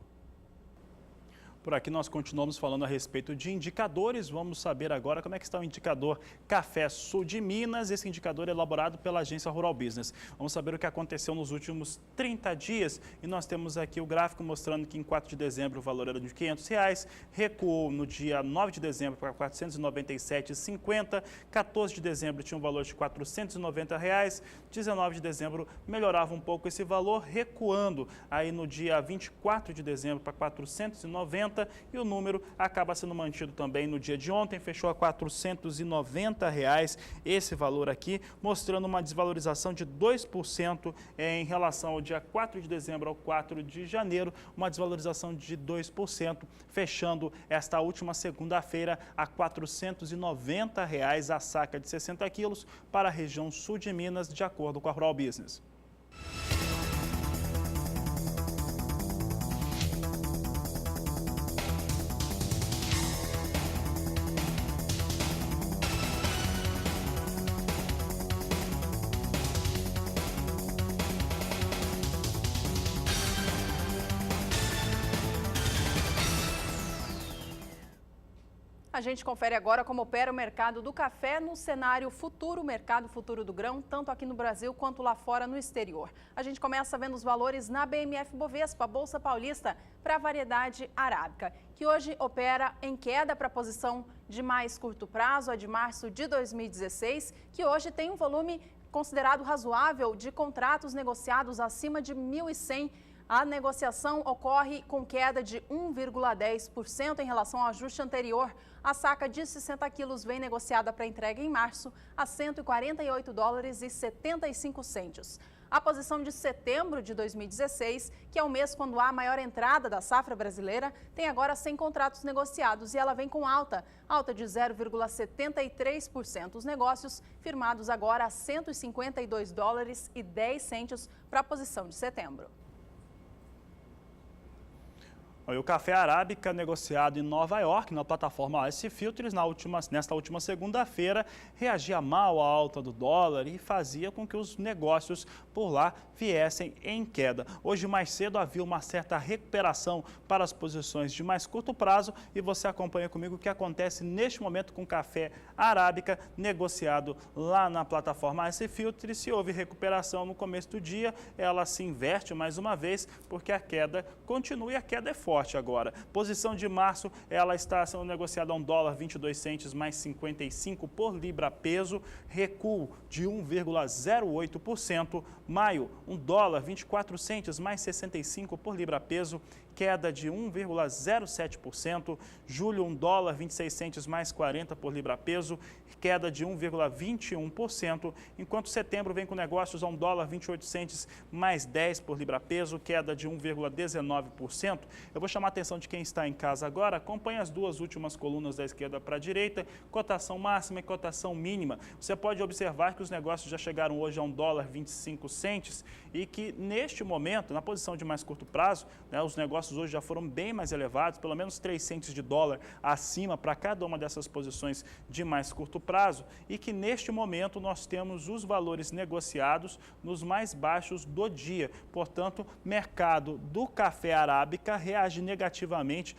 Por aqui nós continuamos falando a respeito de indicadores. Vamos saber agora como é que está o indicador Café Sul de Minas, esse indicador é elaborado pela agência Rural Business. Vamos saber o que aconteceu nos últimos 30 dias e nós temos aqui o gráfico mostrando que em 4 de dezembro o valor era de R$ 500, recuou no dia 9 de dezembro para R$ 497,50, 14 de dezembro tinha um valor de R$ 490, 19 de dezembro melhorava um pouco esse valor, recuando aí no dia 24 de dezembro para R$ 490, e o número acaba sendo mantido também no dia de ontem, fechou a R$ 490, esse valor aqui, mostrando uma desvalorização de 2% em relação ao dia 4 de dezembro ao 4 de janeiro, uma desvalorização de 2%, fechando esta última segunda-feira a R$ 490 a saca de 60 quilos para a região sul de Minas, de acordo com a Rural Business. A gente confere agora como opera o mercado do café no cenário futuro, o mercado futuro do grão, tanto aqui no Brasil quanto lá fora no exterior. A gente começa vendo os valores na BMF Bovespa, Bolsa Paulista, para a variedade arábica, que hoje opera em queda para a posição de mais curto prazo, a de março de 2016, que hoje tem um volume considerado razoável de contratos negociados acima de 1.100 A negociação ocorre com queda de 1,10% em relação ao ajuste anterior. A saca de 60 quilos vem negociada para entrega em março a $148,75. A posição de setembro de 2016, que é o mês quando há a maior entrada da safra brasileira, tem agora 100 contratos negociados e ela vem com alta de 0,73%. Os negócios firmados agora a $152,10 para a posição de setembro. O café arábica negociado em Nova York, na plataforma Ice Futures, nesta última segunda-feira, reagia mal à alta do dólar e fazia com que os negócios por lá viessem em queda. Hoje, mais cedo, havia uma certa recuperação para as posições de mais curto prazo e você acompanha comigo o que acontece neste momento com o café arábica negociado lá na plataforma Ice Futures. Se houve recuperação no começo do dia, ela se inverte mais uma vez porque a queda continua e a queda é forte agora. Posição de março, ela está sendo negociada a $1,22 mais 55 por libra peso, recuo de 1,08%. Maio, $1,24 mais 65 por libra peso, queda de 1,07%. Julho, $1,26 mais 40 por libra peso, queda de 1,21%. Enquanto setembro vem com negócios a $1,28 mais 10 por libra peso, queda de 1,19%. Eu vou chamar a atenção de quem está em casa agora. Acompanhe as duas últimas colunas da esquerda para a direita, cotação máxima e cotação mínima. Você pode observar que os negócios já chegaram hoje a $1,25 e que neste momento, na posição de mais curto prazo, os negócios hoje já foram bem mais elevados, pelo menos 3 centes de dólar acima para cada uma dessas posições de mais curto prazo, e que neste momento nós temos os valores negociados nos mais baixos do dia. Portanto, mercado do café arábica reage negativamente,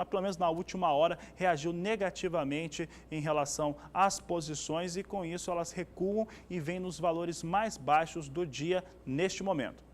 pelo menos na última hora, reagiu negativamente em relação às posições e com isso elas recuam e vêm nos valores mais baixos do dia neste momento.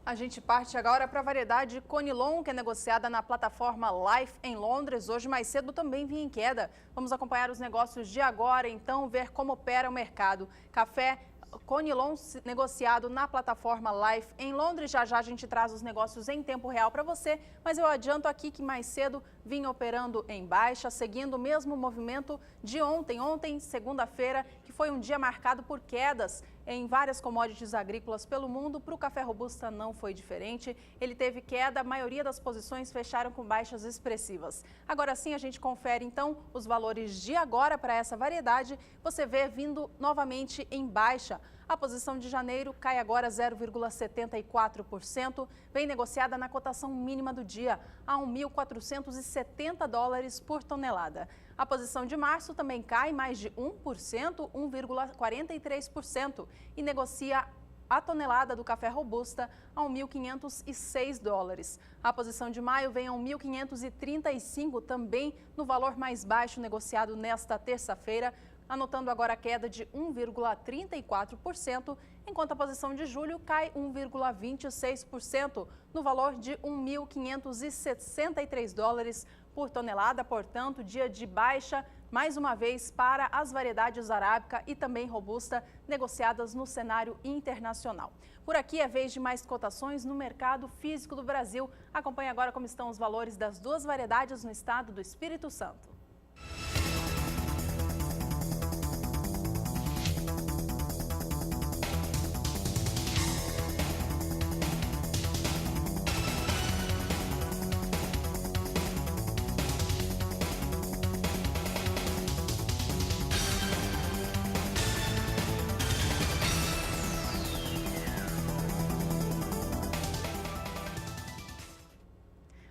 A gente parte agora para a variedade Conilon, que é negociada na plataforma Life em Londres. Hoje, mais cedo, também vinha em queda. Vamos acompanhar os negócios de agora, então, ver como opera o mercado. Café Conilon negociado na plataforma Life em Londres. Já a gente traz os negócios em tempo real para você, mas eu adianto aqui que mais cedo vinha operando em baixa, seguindo o mesmo movimento de ontem, segunda-feira, que foi um dia marcado por quedas em várias commodities agrícolas pelo mundo. Para o café robusta não foi diferente, ele teve queda, a maioria das posições fecharam com baixas expressivas. Agora sim a gente confere então os valores de agora para essa variedade, você vê vindo novamente em baixa. A posição de janeiro cai agora 0,74%, vem negociada na cotação mínima do dia, a $1.470 por tonelada. A posição de março também cai mais de 1%, 1,43%, e negocia a tonelada do café robusta a $1.506. A posição de maio vem a $1.535, também no valor mais baixo negociado nesta terça-feira, anotando agora a queda de 1,34%, enquanto a posição de julho cai 1,26%, no valor de $1.563 por tonelada. Portanto, dia de baixa, mais uma vez, para as variedades arábica e também robusta, negociadas no cenário internacional. Por aqui é vez de mais cotações no mercado físico do Brasil. Acompanhe agora como estão os valores das duas variedades no estado do Espírito Santo.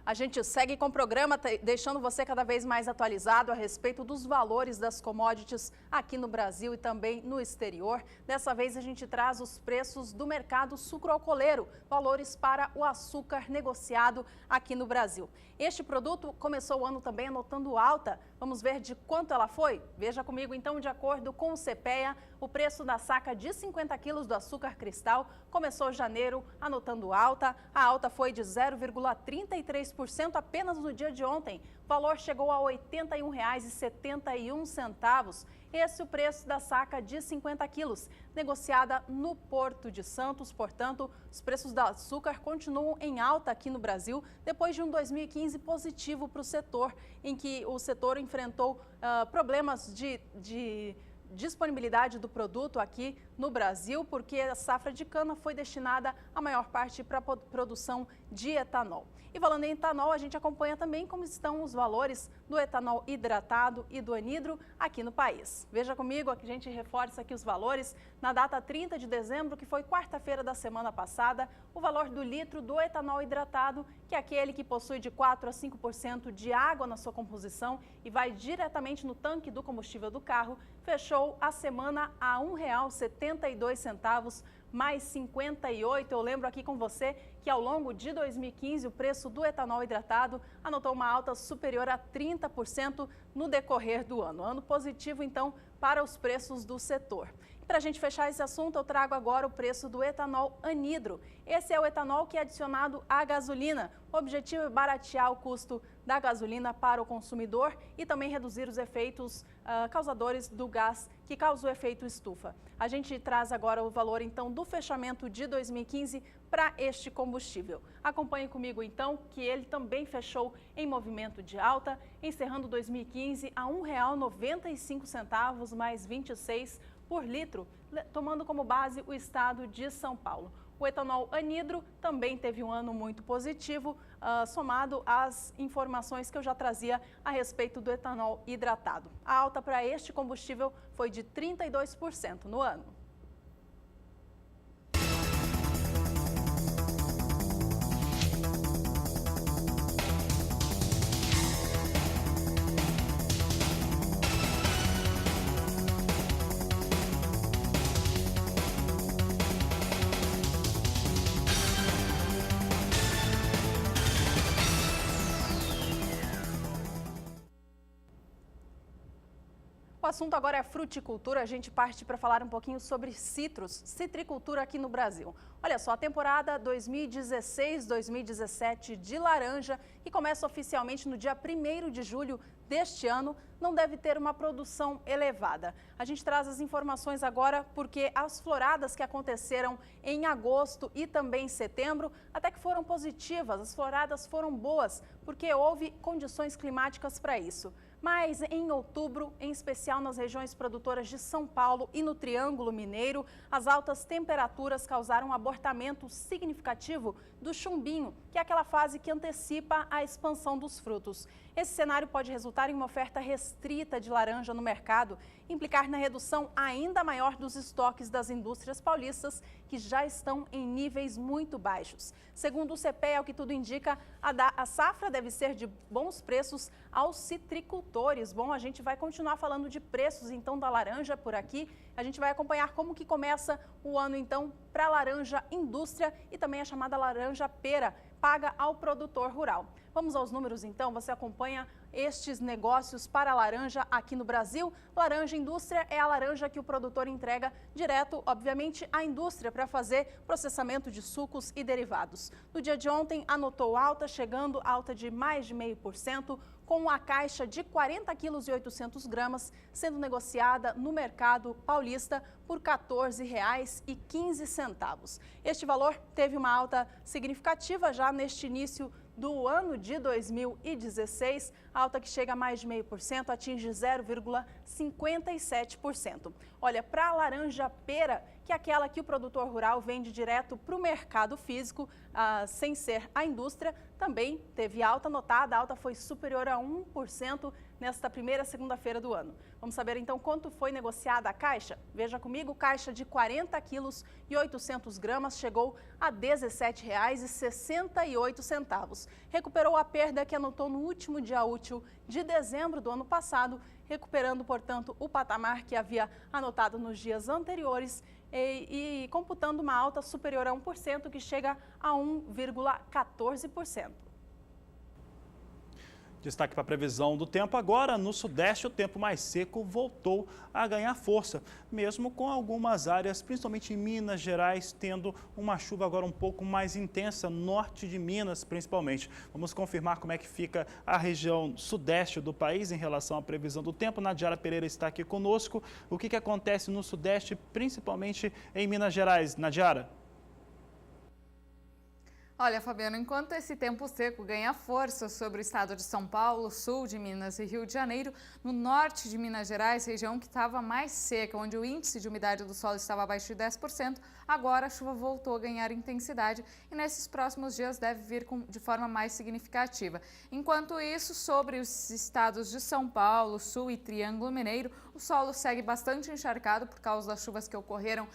A gente segue com o programa, deixando você cada vez mais atualizado a respeito dos valores das commodities aqui no Brasil e também no exterior. Dessa vez a gente traz os preços do mercado sucroalcooleiro, valores para o açúcar negociado aqui no Brasil. Este produto começou o ano também anotando alta. Vamos ver de quanto ela foi? Veja comigo então, de acordo com o CPEA, o preço da saca de 50 quilos do açúcar cristal começou janeiro anotando alta. A alta foi de 0,33% apenas no dia de ontem. O valor chegou a R$ 81,71 Esse é o preço da saca de 50 quilos, negociada no Porto de Santos. Portanto, os preços do açúcar continuam em alta aqui no Brasil, depois de um 2015 positivo para o setor, em que o setor enfrentou problemas de disponibilidade do produto aqui no Brasil, porque a safra de cana foi destinada a maior parte para a produção de etanol. E falando em etanol, a gente acompanha também como estão os valores do etanol hidratado e do anidro aqui no país. Veja comigo, a gente reforça aqui os valores. Na data 30 de dezembro, que foi quarta-feira da semana passada, o valor do litro do etanol hidratado, que é aquele que possui de 4 a 5% de água na sua composição e vai diretamente no tanque do combustível do carro, fechou a semana a R$ 1,72 mais 58. Eu lembro aqui com você que ao longo de 2015 o preço do etanol hidratado anotou uma alta superior a 30% no decorrer do ano. Ano positivo, então, para os preços do setor. Para a gente fechar esse assunto, eu trago agora o preço do etanol anidro. Esse é o etanol que é adicionado à gasolina. O objetivo é baratear o custo da gasolina para o consumidor e também reduzir os efeitos causadores do gás que causa o efeito estufa. A gente traz agora o valor, então, do fechamento de 2015 para este combustível. Acompanhe comigo, então, que ele também fechou em movimento de alta, encerrando 2015 a R$ 1,95 mais 26 por litro, tomando como base o estado de São Paulo. O etanol anidro também teve um ano muito positivo, somado às informações que eu já trazia a respeito do etanol hidratado. A alta para este combustível foi de 32% no ano. O assunto agora é fruticultura. A gente parte para falar um pouquinho sobre citricultura aqui no Brasil. Olha só, a temporada 2016-2017 de laranja, que começa oficialmente no dia 1º de julho deste ano, não deve ter uma produção elevada. A gente traz as informações agora porque as floradas que aconteceram em agosto e também em setembro até que foram positivas, as floradas foram boas, porque houve condições climáticas para isso. Mas em outubro, em especial nas regiões produtoras de São Paulo e no Triângulo Mineiro, as altas temperaturas causaram um abortamento significativo do chumbinho, que é aquela fase que antecipa a expansão dos frutos. Esse cenário pode resultar em uma oferta restrita de laranja no mercado, implicar na redução ainda maior dos estoques das indústrias paulistas, que já estão em níveis muito baixos. Segundo o CPEA, ao que tudo indica, a safra deve ser de bons preços aos citricultores. Bom, a gente vai continuar falando de preços, então, da laranja por aqui. A gente vai acompanhar como que começa o ano, então, para a laranja indústria e também a chamada laranja pera, paga ao produtor rural. Vamos aos números, então. Você acompanha estes negócios para a laranja aqui no Brasil. Laranja indústria é a laranja que o produtor entrega direto, obviamente, à indústria para fazer processamento de sucos e derivados. No dia de ontem, anotou alta, chegando alta de mais de 0,5%, com a caixa de 40 quilos e 800 gramas sendo negociada no mercado paulista por R$ 14,15. Este valor teve uma alta significativa já neste início do ano de 2016, alta que chega a mais de 0,5%, atinge 0,57%. Olha, para a laranja pera, que é aquela que o produtor rural vende direto para o mercado físico, sem ser a indústria, também teve alta notada, a alta foi superior a 1% nesta primeira segunda-feira do ano. Vamos saber então quanto foi negociada a caixa? Veja comigo, caixa de 40 quilos e 800 gramas chegou a R$ 17,68. Recuperou a perda que anotou no último dia útil de dezembro do ano passado, recuperando, portanto, o patamar que havia anotado nos dias anteriores e computando uma alta superior a 1%, que chega a 1,14%. Destaque para a previsão do tempo. Agora, no Sudeste, o tempo mais seco voltou a ganhar força, mesmo com algumas áreas, principalmente em Minas Gerais, tendo uma chuva agora um pouco mais intensa, norte de Minas principalmente. Vamos confirmar como é que fica a região sudeste do país em relação à previsão do tempo. Nadiara Pereira está aqui conosco. O que acontece no Sudeste, principalmente em Minas Gerais? Nadiara? Olha, Fabiano, enquanto esse tempo seco ganha força sobre o estado de São Paulo, sul de Minas e Rio de Janeiro, no norte de Minas Gerais, região que estava mais seca, onde o índice de umidade do solo estava abaixo de 10%, agora a chuva voltou a ganhar intensidade e nesses próximos dias deve vir de forma mais significativa. Enquanto isso, sobre os estados de São Paulo, sul e Triângulo Mineiro, o solo segue bastante encharcado por causa das chuvas que ocorreram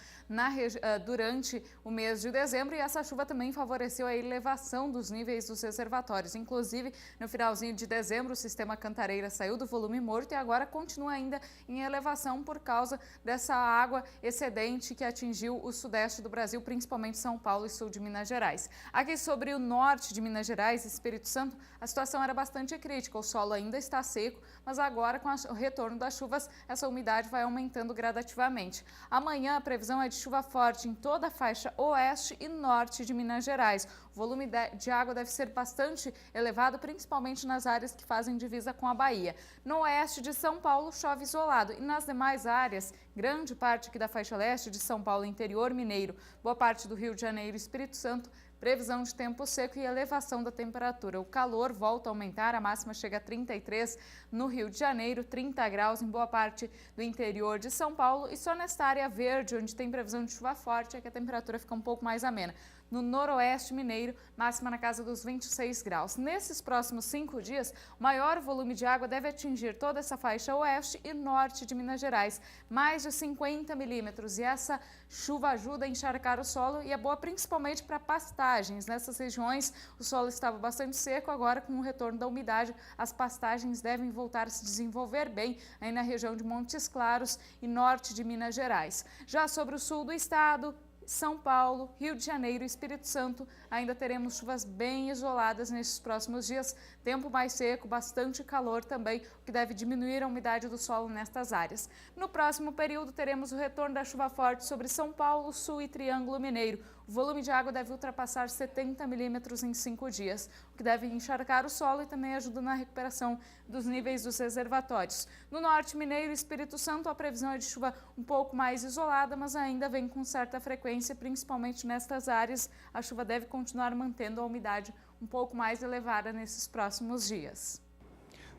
durante o mês de dezembro e essa chuva também favoreceu a elevação dos níveis dos reservatórios. Inclusive, no finalzinho de dezembro, o sistema Cantareira saiu do volume morto e agora continua ainda em elevação por causa dessa água excedente que atingiu o sudeste do Brasil, principalmente São Paulo e sul de Minas Gerais. Aqui sobre o norte de Minas Gerais e Espírito Santo, a situação era bastante crítica. O solo ainda está seco, mas agora com o retorno das chuvas, essa umidade vai aumentando gradativamente. Amanhã a previsão é de chuva forte em toda a faixa oeste e norte de Minas Gerais. O volume de água deve ser bastante elevado, principalmente nas áreas que fazem divisa com a Bahia. No oeste de São Paulo, chove isolado e nas demais áreas, grande parte aqui da faixa leste de São Paulo, interior mineiro, boa parte do Rio de Janeiro e Espírito Santo, previsão de tempo seco e elevação da temperatura. O calor volta a aumentar, a máxima chega a 33 no Rio de Janeiro, 30 graus em boa parte do interior de São Paulo e só nesta área verde, onde tem previsão de chuva forte, é que a temperatura fica um pouco mais amena. No noroeste mineiro, máxima na casa dos 26 graus. Nesses próximos 5 dias, o maior volume de água deve atingir toda essa faixa oeste e norte de Minas Gerais, mais de 50 milímetros. E essa chuva ajuda a encharcar o solo e é boa principalmente para pastagens. Nessas regiões, o solo estava bastante seco, agora com o retorno da umidade, as pastagens devem voltar a se desenvolver bem aí na região de Montes Claros e norte de Minas Gerais. Já sobre o sul do estado, São Paulo, Rio de Janeiro e Espírito Santo, ainda teremos chuvas bem isoladas nesses próximos dias, tempo mais seco, bastante calor também, o que deve diminuir a umidade do solo nestas áreas. No próximo período, teremos o retorno da chuva forte sobre São Paulo, Sul e Triângulo Mineiro. O volume de água deve ultrapassar 70 milímetros em 5 dias, o que deve encharcar o solo e também ajuda na recuperação dos níveis dos reservatórios. No norte mineiro e Espírito Santo, a previsão é de chuva um pouco mais isolada, mas ainda vem com certa frequência, principalmente nestas áreas. A chuva deve continuar mantendo a umidade um pouco mais elevada nesses próximos dias.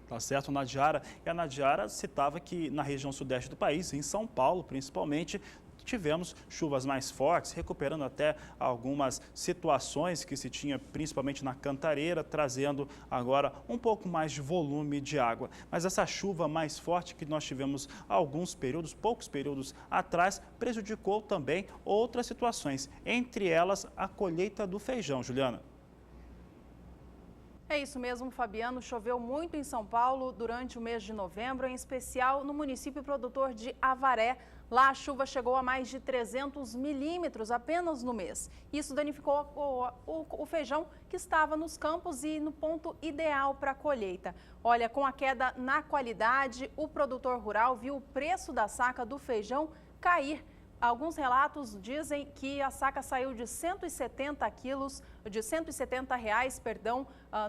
Tá certo, Nadiara. E a Nadiara citava que na região sudeste do país, em São Paulo principalmente, tivemos chuvas mais fortes, recuperando até algumas situações que se tinha, principalmente na Cantareira, trazendo agora um pouco mais de volume de água. Mas essa chuva mais forte que nós tivemos poucos períodos atrás, prejudicou também outras situações, entre elas a colheita do feijão. Juliana. É isso mesmo, Fabiano. Choveu muito em São Paulo durante o mês de novembro, em especial no município produtor de Avaré. Lá a chuva chegou a mais de 300 milímetros apenas no mês. Isso danificou o feijão que estava nos campos e no ponto ideal para a colheita. Olha, com a queda na qualidade, o produtor rural viu o preço da saca do feijão cair. Alguns relatos dizem que a saca saiu de 170 quilos, de R$ 170 reais,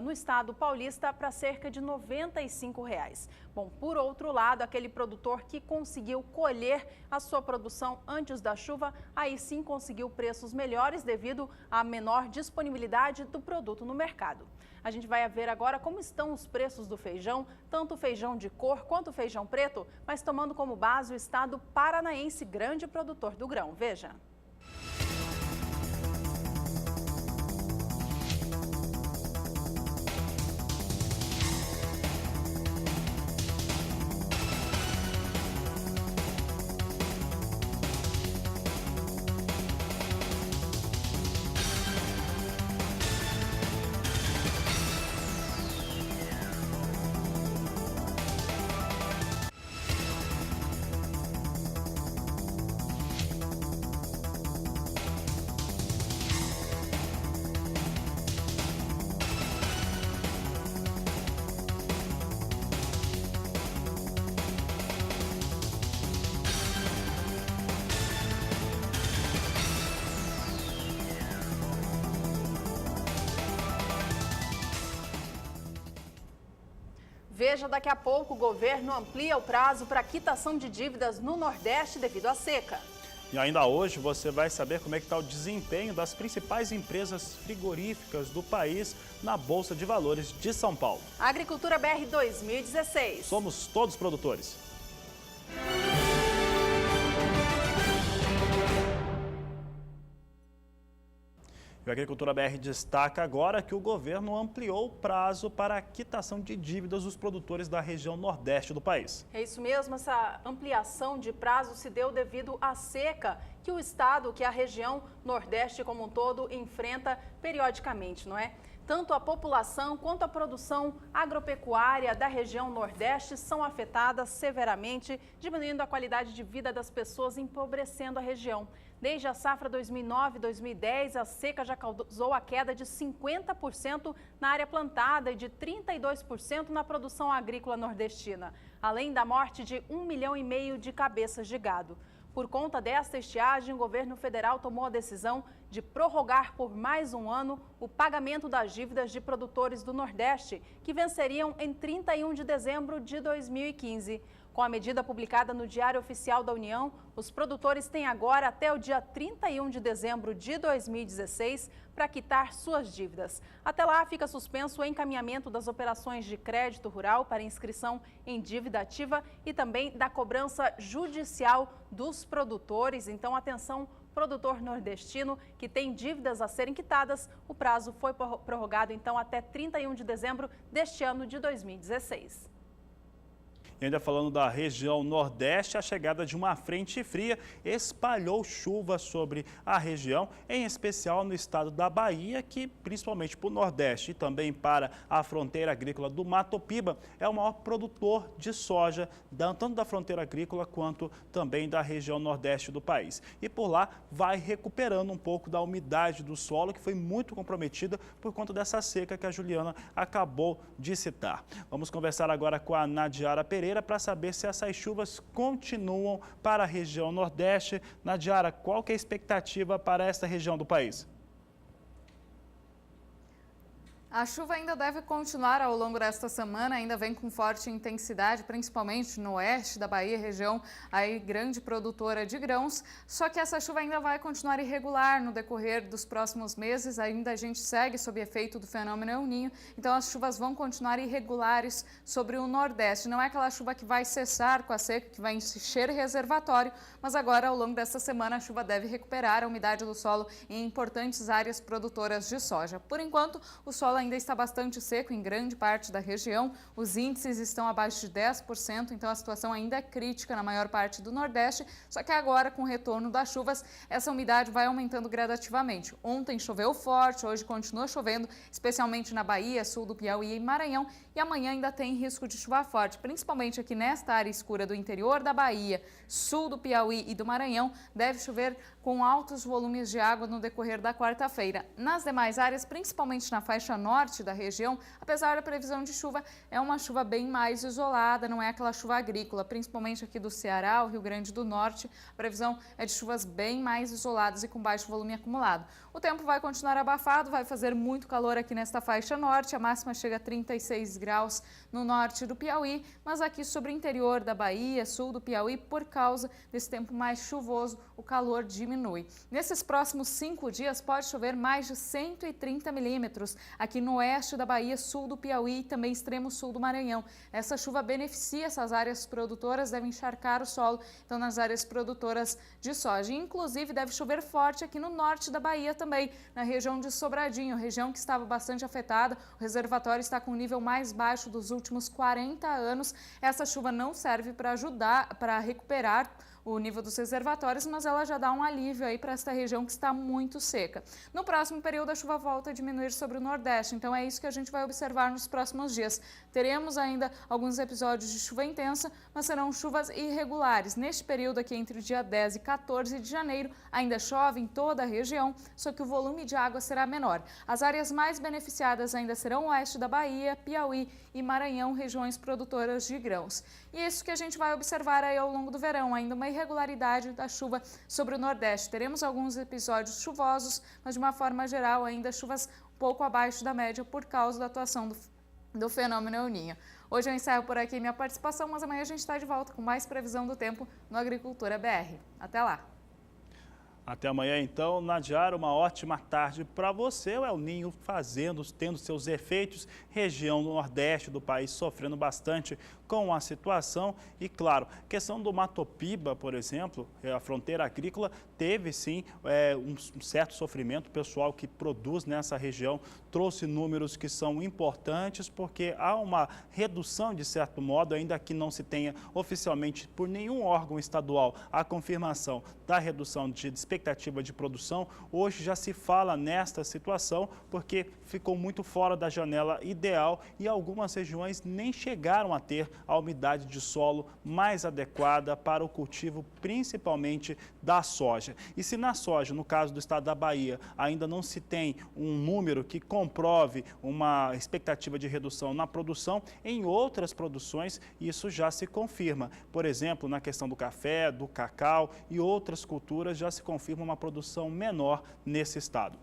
no estado paulista para cerca de R$ 95 reais. Bom, por outro lado, aquele produtor que conseguiu colher a sua produção antes da chuva, aí sim conseguiu preços melhores devido à menor disponibilidade do produto no mercado. A gente vai ver agora como estão os preços do feijão, tanto o feijão de cor quanto o feijão preto, mas tomando como base o estado paranaense, grande produtor do grão. Veja. Veja daqui a pouco, o governo amplia o prazo para quitação de dívidas no Nordeste devido à seca. E ainda hoje você vai saber como é que está o desempenho das principais empresas frigoríficas do país na Bolsa de Valores de São Paulo. Agricultura BR 2016. Somos todos produtores. E a Agricultura BR destaca agora que o governo ampliou o prazo para a quitação de dívidas dos produtores da região Nordeste do país. É isso mesmo, essa ampliação de prazo se deu devido à seca que o estado, que a região Nordeste como um todo, enfrenta periodicamente, não é? Tanto a população quanto a produção agropecuária da região Nordeste são afetadas severamente, diminuindo a qualidade de vida das pessoas, empobrecendo a região. Desde a safra 2009-2010, a seca já causou a queda de 50% na área plantada e de 32% na produção agrícola nordestina, além da morte de 1,5 milhão de cabeças de gado. Por conta desta estiagem, o governo federal tomou a decisão de prorrogar por mais um ano o pagamento das dívidas de produtores do Nordeste, que venceriam em 31 de dezembro de 2015. Com a medida publicada no Diário Oficial da União, os produtores têm agora até o dia 31 de dezembro de 2016 para quitar suas dívidas. Até lá, fica suspenso o encaminhamento das operações de crédito rural para inscrição em dívida ativa e também da cobrança judicial dos produtores. Então, atenção, produtor nordestino que tem dívidas a serem quitadas, o prazo foi prorrogado então até 31 de dezembro deste ano de 2016. E ainda falando da região Nordeste, a chegada de uma frente fria espalhou chuva sobre a região, em especial no estado da Bahia, que principalmente para o Nordeste e também para a fronteira agrícola do Mato Piba, é o maior produtor de soja, tanto da fronteira agrícola quanto também da região Nordeste do país. E por lá vai recuperando um pouco da umidade do solo, que foi muito comprometida por conta dessa seca que a Juliana acabou de citar. Vamos conversar agora com a Nadiara Pereira para saber se essas chuvas continuam para a região Nordeste. Nadiara, qual que é a expectativa para esta região do país? A chuva ainda deve continuar ao longo desta semana, ainda vem com forte intensidade, principalmente no oeste da Bahia, região aí grande produtora de grãos. Só que essa chuva ainda vai continuar irregular no decorrer dos próximos meses, ainda a gente segue sob efeito do fenômeno El Niño, então as chuvas vão continuar irregulares sobre o Nordeste. Não é aquela chuva que vai cessar com a seca, que vai encher reservatório, mas agora ao longo desta semana a chuva deve recuperar a umidade do solo em importantes áreas produtoras de soja. Por enquanto, o solo ainda está bastante seco em grande parte da região, os índices estão abaixo de 10%, então a situação ainda é crítica na maior parte do Nordeste, só que agora com o retorno das chuvas, essa umidade vai aumentando gradativamente. Ontem choveu forte, hoje continua chovendo, especialmente na Bahia, sul do Piauí e Maranhão, e amanhã ainda tem risco de chuva forte, principalmente aqui nesta área escura do interior da Bahia, sul do Piauí e do Maranhão, deve chover com altos volumes de água no decorrer da quarta-feira. Nas demais áreas, principalmente na faixa norte da região, apesar da previsão de chuva, é uma chuva bem mais isolada, não é aquela chuva agrícola, principalmente aqui do Ceará, o Rio Grande do Norte, a previsão é de chuvas bem mais isoladas e com baixo volume acumulado. O tempo vai continuar abafado, vai fazer muito calor aqui nesta faixa norte, a máxima chega a 36 graus no norte do Piauí, mas aqui sobre o interior da Bahia, sul do Piauí, por causa desse tempo mais chuvoso, o calor diminui. Nesses próximos 5 dias pode chover mais de 130 milímetros aqui no oeste da Bahia, sul do Piauí e também extremo sul do Maranhão. Essa chuva beneficia essas áreas produtoras, deve encharcar o solo, então nas áreas produtoras de soja. Inclusive deve chover forte aqui no norte da Bahia também, na região de Sobradinho, região que estava bastante afetada, o reservatório está com o nível mais baixo dos últimos 40 anos. Essa chuva não serve para ajudar, para recuperar o nível dos reservatórios, mas ela já dá um alívio aí para esta região que está muito seca. No próximo período, a chuva volta a diminuir sobre o Nordeste, então é isso que a gente vai observar nos próximos dias. Teremos ainda alguns episódios de chuva intensa, mas serão chuvas irregulares. Neste período aqui, entre o dia 10 e 14 de janeiro, ainda chove em toda a região, só que o volume de água será menor. As áreas mais beneficiadas ainda serão o oeste da Bahia, Piauí e Maranhão, regiões produtoras de grãos. E é isso que a gente vai observar aí ao longo do verão, ainda uma irregularidade da chuva sobre o Nordeste. Teremos alguns episódios chuvosos, mas de uma forma geral ainda chuvas um pouco abaixo da média por causa da atuação do fenômeno El Niño. Hoje eu encerro por aqui minha participação, mas amanhã a gente está de volta com mais previsão do tempo no Agricultura BR. Até lá! Até amanhã, então, Nadiara, uma ótima tarde para você. O El Niño tendo seus efeitos, região do Nordeste do país sofrendo bastante com a situação. E, claro, questão do Mato Piba, por exemplo, a fronteira agrícola, teve sim um certo sofrimento. O pessoal que produz nessa região trouxe números que são importantes, porque há uma redução, de certo modo, ainda que não se tenha oficialmente por nenhum órgão estadual a confirmação da redução de expectativa de produção. Hoje já se fala nesta situação, porque ficou muito fora da janela ideal e algumas regiões nem chegaram a ter a umidade de solo mais adequada para o cultivo, principalmente da soja. E se na soja, no caso do estado da Bahia, ainda não se tem um número que comprove uma expectativa de redução na produção, em outras produções isso já se confirma. Por exemplo, na questão do café, do cacau e outras culturas já se confirma uma produção menor nesse estado.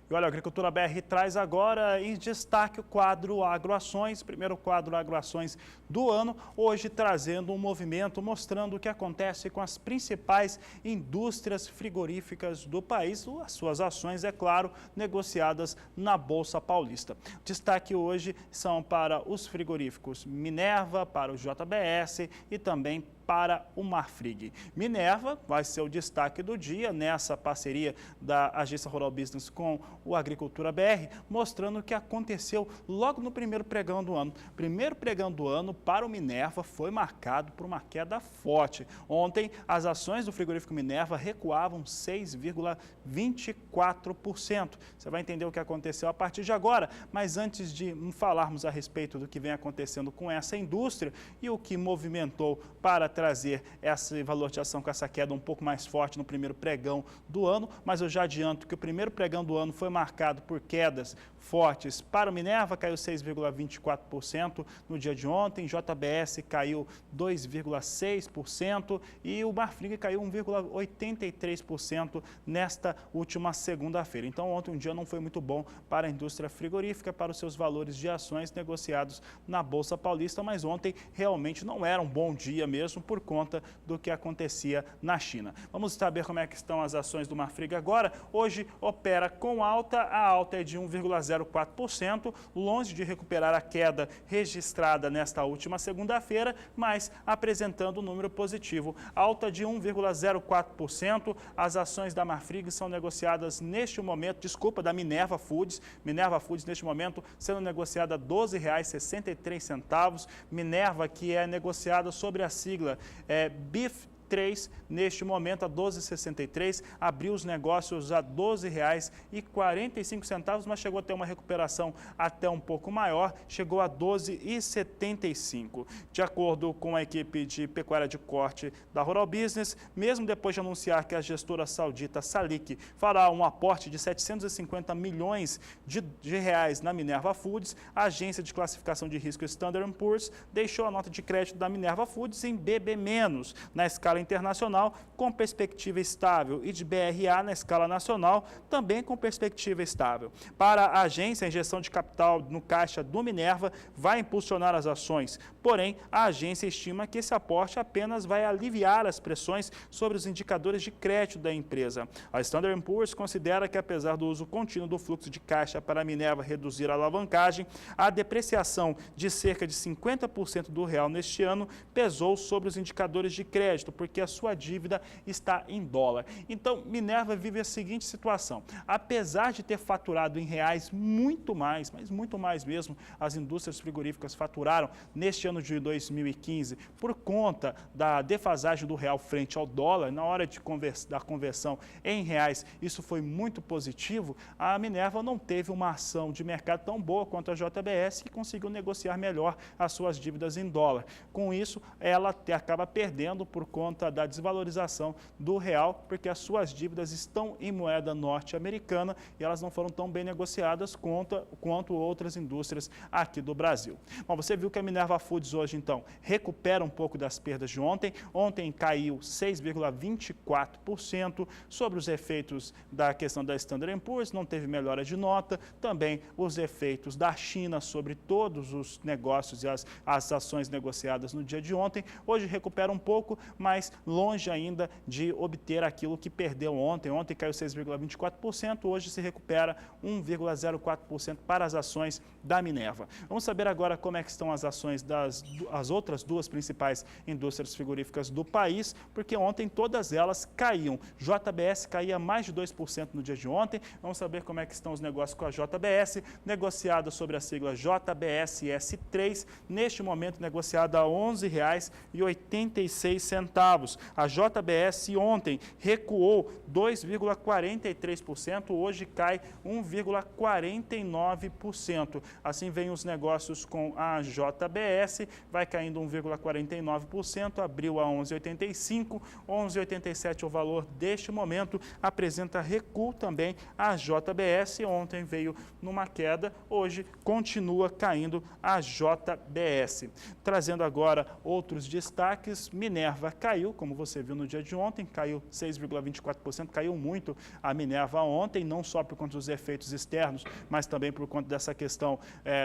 E olha, a Agricultura BR traz agora em destaque o quadro Agroações, primeiro quadro Agroações do ano, hoje trazendo um movimento mostrando o que acontece com as principais indústrias frigoríficas do país, as suas ações, é claro, negociadas na Bolsa Paulista. Destaque hoje são para os frigoríficos Minerva, para o JBS e também para o Marfrig. Minerva vai ser o destaque do dia nessa parceria da Agência Rural Business com o Agricultura BR, mostrando o que aconteceu logo no primeiro pregão do ano. Primeiro pregão do ano para o Minerva foi marcado por uma queda forte. Ontem, as ações do frigorífico Minerva recuavam 6,24%. Você vai entender o que aconteceu a partir de agora, mas antes de falarmos a respeito do que vem acontecendo com essa indústria e o que movimentou para trazer esse valor de ação com essa queda um pouco mais forte no primeiro pregão do ano, mas eu já adianto que o primeiro pregão do ano foi marcado por quedas fortes. Para o Minerva caiu 6,24% no dia de ontem, JBS caiu 2,6% e o Marfrig caiu 1,83% nesta última segunda-feira. Então ontem um dia não foi muito bom para a indústria frigorífica, para os seus valores de ações negociados na Bolsa Paulista, mas ontem realmente não era um bom dia mesmo por conta do que acontecia na China. Vamos saber como é que estão as ações do Marfrig agora. Hoje opera com alta, a alta é de 1,04%, longe de recuperar a queda registrada nesta última segunda-feira, mas apresentando um número positivo. Alta de 1,04%, as ações da Marfrig são negociadas neste momento, da Minerva Foods neste momento sendo negociada a R$ 12,63, Minerva que é negociada sobre a sigla BIF 3, neste momento a 12,63, abriu os negócios a R$ 12,45, mas chegou a ter uma recuperação até um pouco maior, chegou a 12,75. De acordo com a equipe de pecuária de corte da Rural Business, mesmo depois de anunciar que a gestora saudita Salik fará um aporte de 750 milhões de reais na Minerva Foods, a agência de classificação de risco Standard & Poor's deixou a nota de crédito da Minerva Foods em BB-, na escala internacional, com perspectiva estável, e de BRA na escala nacional, também com perspectiva estável. Para a agência, a injeção de capital no caixa do Minerva vai impulsionar as ações, porém, a agência estima que esse aporte apenas vai aliviar as pressões sobre os indicadores de crédito da empresa. A Standard & Poor's considera que, apesar do uso contínuo do fluxo de caixa para a Minerva reduzir a alavancagem, a depreciação de cerca de 50% do real neste ano pesou sobre os indicadores de crédito, porque porque a sua dívida está em dólar. Então, Minerva vive a seguinte situação. Apesar de ter faturado em reais muito mais, mas muito mais mesmo, as indústrias frigoríficas faturaram neste ano de 2015 por conta da defasagem do real frente ao dólar, na hora da conversão em reais, isso foi muito positivo. A Minerva não teve uma ação de mercado tão boa quanto a JBS, que conseguiu negociar melhor as suas dívidas em dólar. Com isso, ela acaba perdendo por conta da desvalorização do real, porque as suas dívidas estão em moeda norte-americana e elas não foram tão bem negociadas quanto outras indústrias aqui do Brasil. Bom, você viu que a Minerva Foods hoje, então, recupera um pouco das perdas de ontem. Ontem caiu 6,24% sobre os efeitos da questão da Standard & Poor's, não teve melhora de nota, também os efeitos da China sobre todos os negócios e as ações negociadas no dia de ontem. Hoje recupera um pouco, mas longe ainda de obter aquilo que perdeu ontem. Ontem caiu 6,24%, hoje se recupera 1,04% para as ações da Minerva. Vamos saber agora como é que estão as ações das outras duas principais indústrias frigoríficas do país, porque ontem todas elas caíam. JBS caía mais de 2% no dia de ontem. Vamos saber como é que estão os negócios com a JBS, negociada sobre a sigla JBSS3, neste momento negociada a R$ 11,86. A JBS ontem recuou 2,43%, hoje cai 1,49%. Assim vem os negócios com a JBS, vai caindo 1,49%, abriu a 11,85, 11,87 o valor deste momento, apresenta recuo também a JBS, ontem veio numa queda, hoje continua caindo a JBS. Trazendo agora outros destaques, Minerva caiu, como você viu no dia de ontem, caiu 6,24%, caiu muito a Minerva ontem, não só por conta dos efeitos externos, mas também por conta dessa questão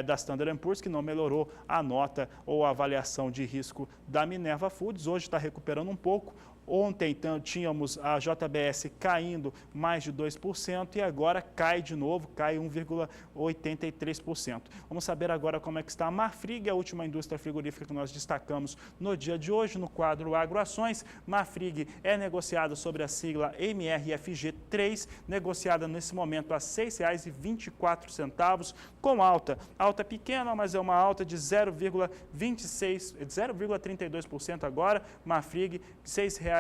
da Standard & Poor's, que não melhorou a nota ou a avaliação de risco da Minerva Foods. Hoje está recuperando um pouco. Ontem, então, tínhamos a JBS caindo mais de 2% e agora cai de novo, cai 1,83%. Vamos saber agora como é que está a Marfrig, a última indústria frigorífica que nós destacamos no dia de hoje, no quadro Agroações. Marfrig é negociada sobre a sigla MRFG3, negociada nesse momento a R$ 6,24, com alta pequena, mas é uma alta de 0,32% agora. Marfrig, R$ 6,25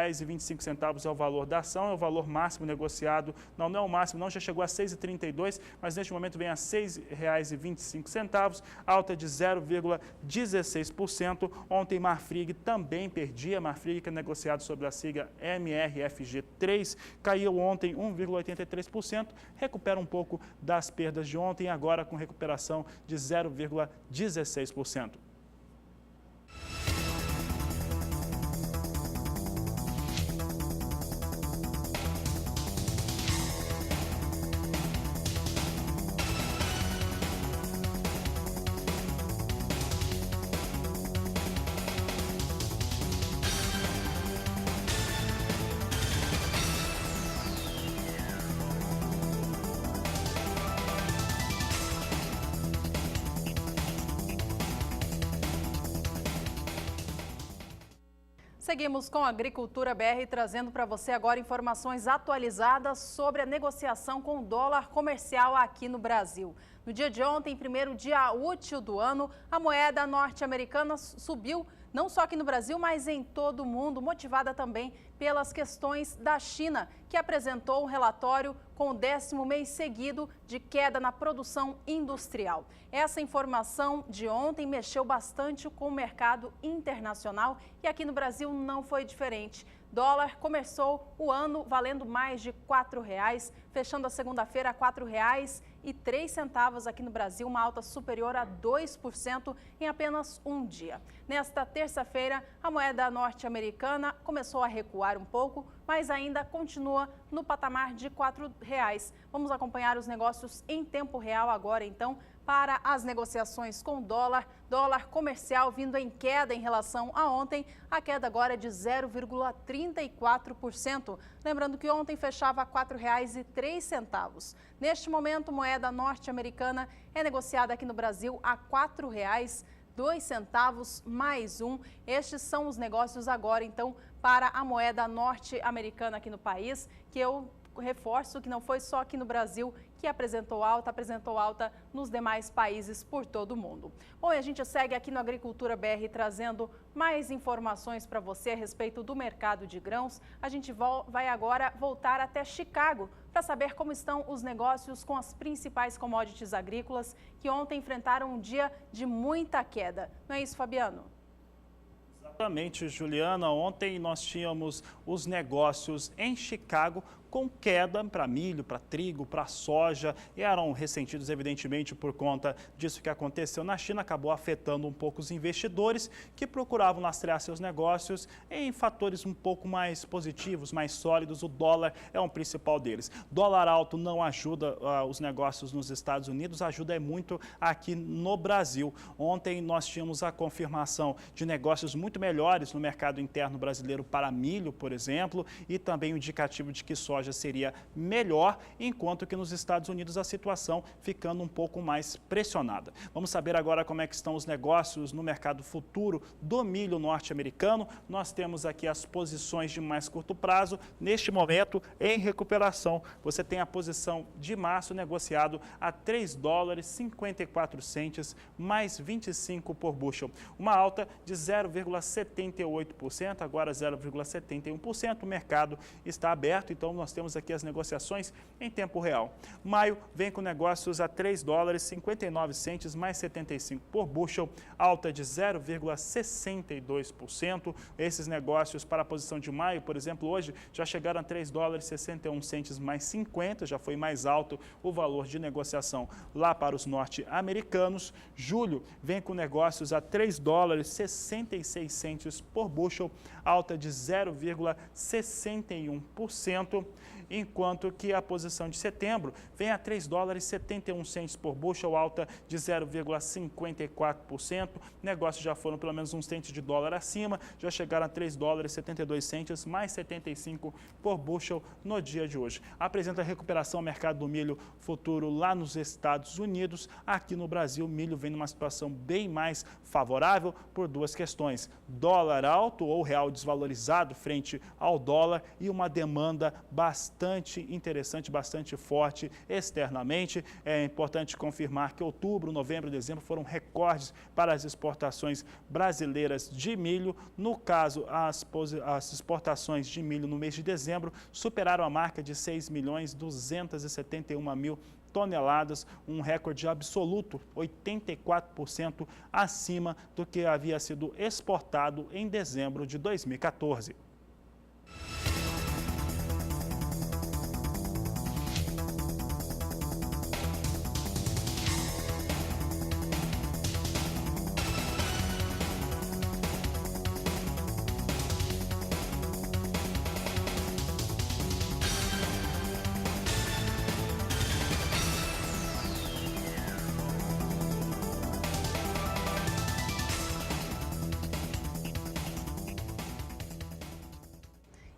é o valor da ação, é o valor máximo negociado, não é o máximo, não, já chegou a R$ 6,32, mas neste momento vem a R$ 6,25, alta de 0,16%. Ontem Marfrig também perdia, Marfrig, que é negociado sobre a sigla MRFG3, caiu ontem 1,83%, recupera um pouco das perdas de ontem, agora com recuperação de 0,16%. Seguimos com a Agricultura BR, trazendo para você agora informações atualizadas sobre a negociação com o dólar comercial aqui no Brasil. No dia de ontem, primeiro dia útil do ano, a moeda norte-americana subiu, não só aqui no Brasil, mas em todo o mundo, motivada também pelas questões da China, que apresentou um relatório com o 10º mês seguido de queda na produção industrial. Essa informação de ontem mexeu bastante com o mercado internacional e aqui no Brasil não foi diferente. Dólar começou o ano valendo mais de R$ 4,00, fechando a segunda-feira a R$ 4,03 aqui no Brasil, uma alta superior a 2% em apenas um dia. Nesta terça-feira, a moeda norte-americana começou a recuar um pouco, mas ainda continua no patamar de R$ 4,00. Vamos acompanhar os negócios em tempo real agora, então, para as negociações com dólar. Dólar comercial vindo em queda em relação a ontem, a queda agora é de 0,34%. Lembrando que ontem fechava a R$ 4,03. Neste momento, moeda norte-americana é negociada aqui no Brasil a R$ 4,00. 2 centavos mais um. Estes são os negócios agora, então, para a moeda norte-americana aqui no país, que eu reforço que não foi só aqui no Brasil que apresentou alta nos demais países por todo o mundo. Bom, e a gente segue aqui no Agricultura BR trazendo mais informações para você a respeito do mercado de grãos. A gente vai agora voltar até Chicago para saber como estão os negócios com as principais commodities agrícolas que ontem enfrentaram um dia de muita queda. Não é isso, Fabiano? Exatamente, Juliana. Ontem nós tínhamos os negócios em Chicago com queda para milho, para trigo, para soja, e eram ressentidos evidentemente por conta disso que aconteceu na China, acabou afetando um pouco os investidores que procuravam lastrear seus negócios em fatores um pouco mais positivos, mais sólidos. O dólar é um principal deles. Dólar alto não ajuda os negócios nos Estados Unidos, ajuda muito aqui no Brasil. Ontem nós tínhamos a confirmação de negócios muito melhores no mercado interno brasileiro para milho, por exemplo, e também o indicativo de que soja seria melhor, enquanto que nos Estados Unidos a situação ficando um pouco mais pressionada. Vamos saber agora como é que estão os negócios no mercado futuro do milho norte-americano. Nós temos aqui as posições de mais curto prazo, neste momento em recuperação. Você tem a posição de março negociado a 3 dólares 54 centes mais 25 por bushel. Uma alta de 0,78%, agora 0,71%. O mercado está aberto, então nós temos aqui as negociações em tempo real. Maio vem com negócios a 3 dólares 59 centes mais 75 por bushel, alta de 0,62%. Esses negócios para a posição de maio, por exemplo, hoje já chegaram a 3 dólares 61 centes mais 50, já foi mais alto o valor de negociação lá para os norte-americanos. Julho vem com negócios a 3 dólares 66 centes por bushel, alta de 0,61%, enquanto que a posição de setembro vem a 3 dólares 71 centes por bushel, alta de 0,54%. Negócios já foram pelo menos uns centes de dólar acima, já chegaram a 3 dólares 72 centes mais 75 por bushel no dia de hoje. Apresenta recuperação ao mercado do milho futuro lá nos Estados Unidos. Aqui no Brasil, o milho vem numa situação bem mais favorável por duas questões: dólar alto ou real desvalorizado frente ao dólar e uma demanda bastante interessante, bastante forte externamente. É importante confirmar que outubro, novembro e dezembro foram recordes para as exportações brasileiras de milho. No caso, as exportações de milho no mês de dezembro superaram a marca de 6.271.000 toneladas, um recorde absoluto, 84% acima do que havia sido exportado em dezembro de 2014.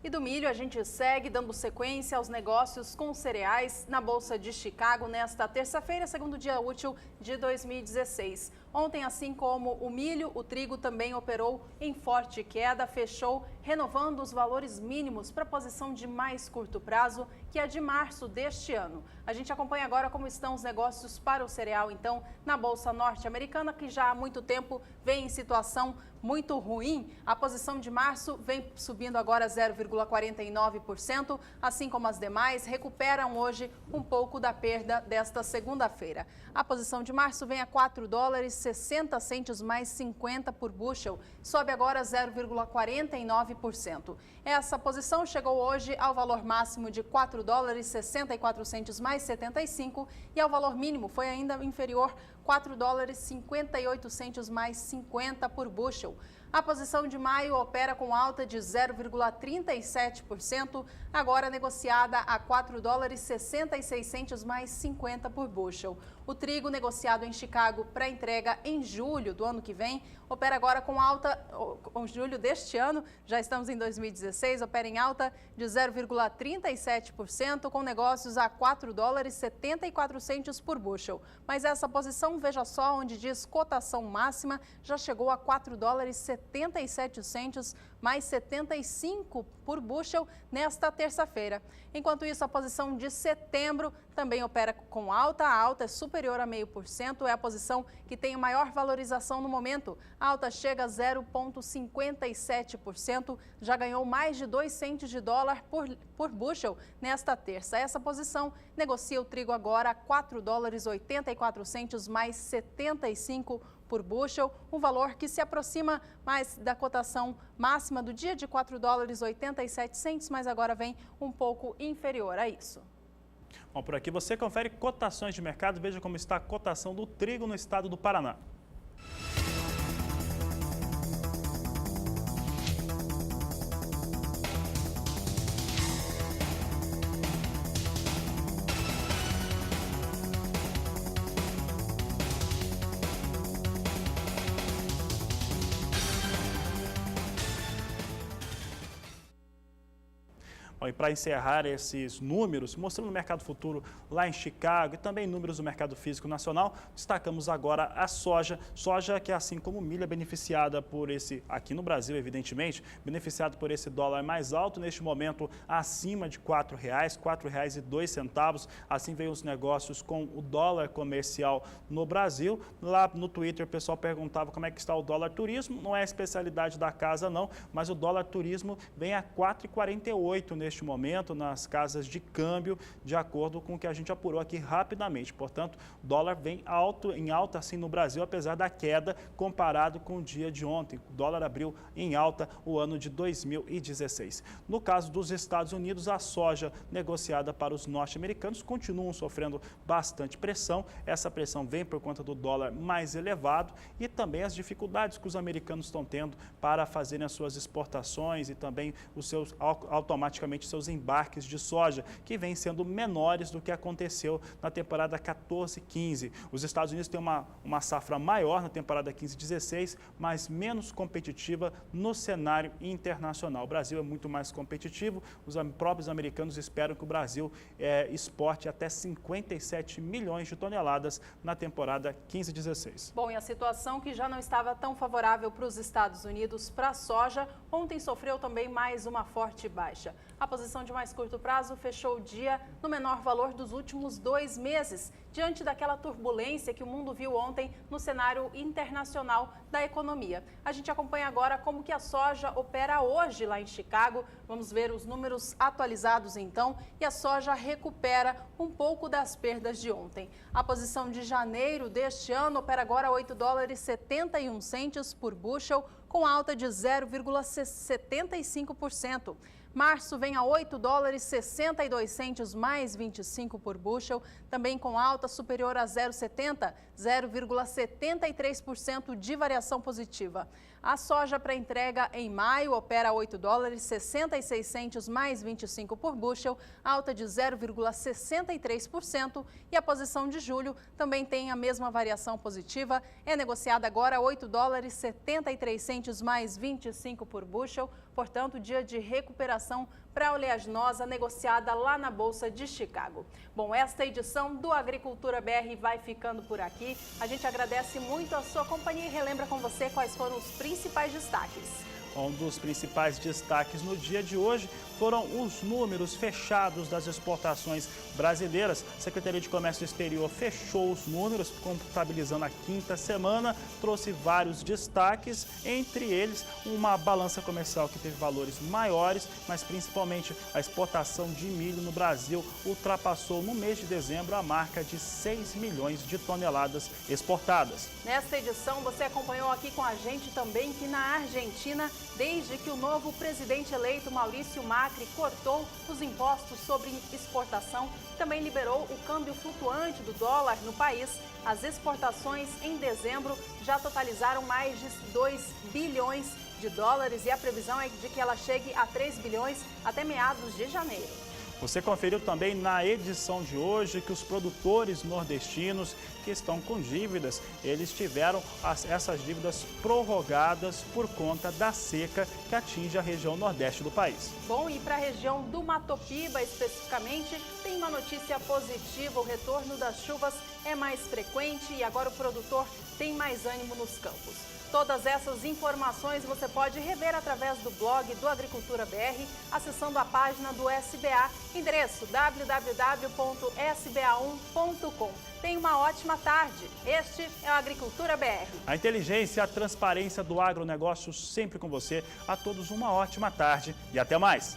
E do milho, a gente segue dando sequência aos negócios com cereais na Bolsa de Chicago nesta terça-feira, segundo dia útil de 2016. Ontem, assim como o milho, o trigo também operou em forte queda, fechou renovando os valores mínimos para a posição de mais curto prazo, que é de março deste ano. A gente acompanha agora como estão os negócios para o cereal, então, na Bolsa norte-americana, que já há muito tempo vem em situação muito ruim. A posição de março vem subindo agora 0,49%, assim como as demais recuperam hoje um pouco da perda desta segunda-feira. A posição de março vem a 4 dólares 60 centes mais 50 por bushel, sobe agora 0,49%. Essa posição chegou hoje ao valor máximo de 4 dólares 64 centes mais 75 e ao valor mínimo foi ainda inferior, 4 dólares 58 centes mais 50 por bushel. A posição de maio opera com alta de 0,37%, agora negociada a 4 dólares 66 centes mais 50 por bushel. O trigo negociado em Chicago para entrega em julho do ano que vem opera agora com alta, em julho deste ano, já estamos em 2016, opera em alta de 0,37%, com negócios a 4 dólares 74 centes por bushel. Mas essa posição cotação, veja só, onde diz cotação máxima, já chegou a 4 dólares 77 centos, mais 75 por bushel nesta terça-feira. Enquanto isso, a posição de setembro também opera com alta. A alta é superior a 0,5%, é a posição que tem maior valorização no momento. A alta chega a 0,57%, já ganhou mais de 2 centos de dólar por bushel nesta terça. Essa posição negocia o trigo agora a 4 dólares 84 centos, mais 75 por bushel, um valor que se aproxima mais da cotação máxima do dia de 4 dólares 87 centos, mas agora vem um pouco inferior a isso. Bom, por aqui você confere cotações de mercado, veja como está a cotação do trigo no estado do Paraná. E para encerrar esses números, mostrando o mercado futuro lá em Chicago e também números do mercado físico nacional, destacamos agora a soja. Soja que, assim como milho, é beneficiada por esse, aqui no Brasil, evidentemente, beneficiado por esse dólar mais alto, neste momento acima de R$ 4,00, R$ 4,02. Assim veio os negócios com o dólar comercial no Brasil. Lá no Twitter o pessoal perguntava como é que está o dólar turismo. Não é a especialidade da casa não, mas o dólar turismo vem a R$ 4,48 neste momento nas casas de câmbio, de acordo com o que a gente apurou aqui rapidamente. Portanto, o dólar vem em alta assim no Brasil, apesar da queda comparado com o dia de ontem. O dólar abriu em alta o ano de 2016. No caso dos Estados Unidos, a soja negociada para os norte-americanos continuam sofrendo bastante pressão. Essa pressão vem por conta do dólar mais elevado e também as dificuldades que os americanos estão tendo para fazerem as suas exportações e também os seus automaticamente seus embarques de soja, que vêm sendo menores do que aconteceu na temporada 14-15. Os Estados Unidos têm uma safra maior na temporada 15-16, mas menos competitiva no cenário internacional. O Brasil é muito mais competitivo, os próprios americanos esperam que o Brasil exporte até 57 milhões de toneladas na temporada 15-16. Bom, e a situação que já não estava tão favorável para os Estados Unidos para a soja, ontem sofreu também mais uma forte baixa. A posição de mais curto prazo fechou o dia no menor valor dos últimos 2 meses, diante daquela turbulência que o mundo viu ontem no cenário internacional da economia. A gente acompanha agora como que a soja opera hoje lá em Chicago. Vamos ver os números atualizados então, e a soja recupera um pouco das perdas de ontem. A posição de janeiro deste ano opera agora 8 dólares 71 centos por bushel, com alta de 0,75%. Março vem a 8 dólares 62 centos mais 25 por bushel, também com alta superior a 0,70, 0,73% de variação positiva. A soja para entrega em maio opera 8 dólares 66 centos mais 25 por bushel, alta de 0,63%, e a posição de julho também tem a mesma variação positiva, é negociada agora 8 dólares 73 centos mais 25 por bushel, portanto, dia de recuperação para a oleaginosa negociada lá na Bolsa de Chicago. Bom, esta edição do Agricultura BR vai ficando por aqui. A gente agradece muito a sua companhia e relembra com você quais foram os principais destaques. Um dos principais destaques no dia de hoje foram os números fechados das exportações brasileiras. A Secretaria de Comércio Exterior fechou os números, contabilizando a 5ª semana, trouxe vários destaques, entre eles uma balança comercial que teve valores maiores, mas principalmente a exportação de milho no Brasil ultrapassou no mês de dezembro a marca de 6 milhões de toneladas exportadas. Nesta edição você acompanhou aqui com a gente também que na Argentina, desde que o novo presidente eleito Maurício Macri cortou os impostos sobre exportação, também liberou o câmbio flutuante do dólar no país, as exportações em dezembro já totalizaram mais de 2 bilhões de dólares e a previsão é de que ela chegue a 3 bilhões até meados de janeiro. Você conferiu também na edição de hoje que os produtores nordestinos que estão com dívidas, eles tiveram essas dívidas prorrogadas por conta da seca que atinge a região nordeste do país. Bom, e para a região do Mato Piba especificamente, tem uma notícia positiva: o retorno das chuvas é mais frequente e agora o produtor tem mais ânimo nos campos. Todas essas informações você pode rever através do blog do Agricultura BR, acessando a página do SBA, endereço www.sba1.com. Tenha uma ótima tarde. Este é o Agricultura BR. A inteligência e a transparência do agronegócio sempre com você. A todos uma ótima tarde e até mais.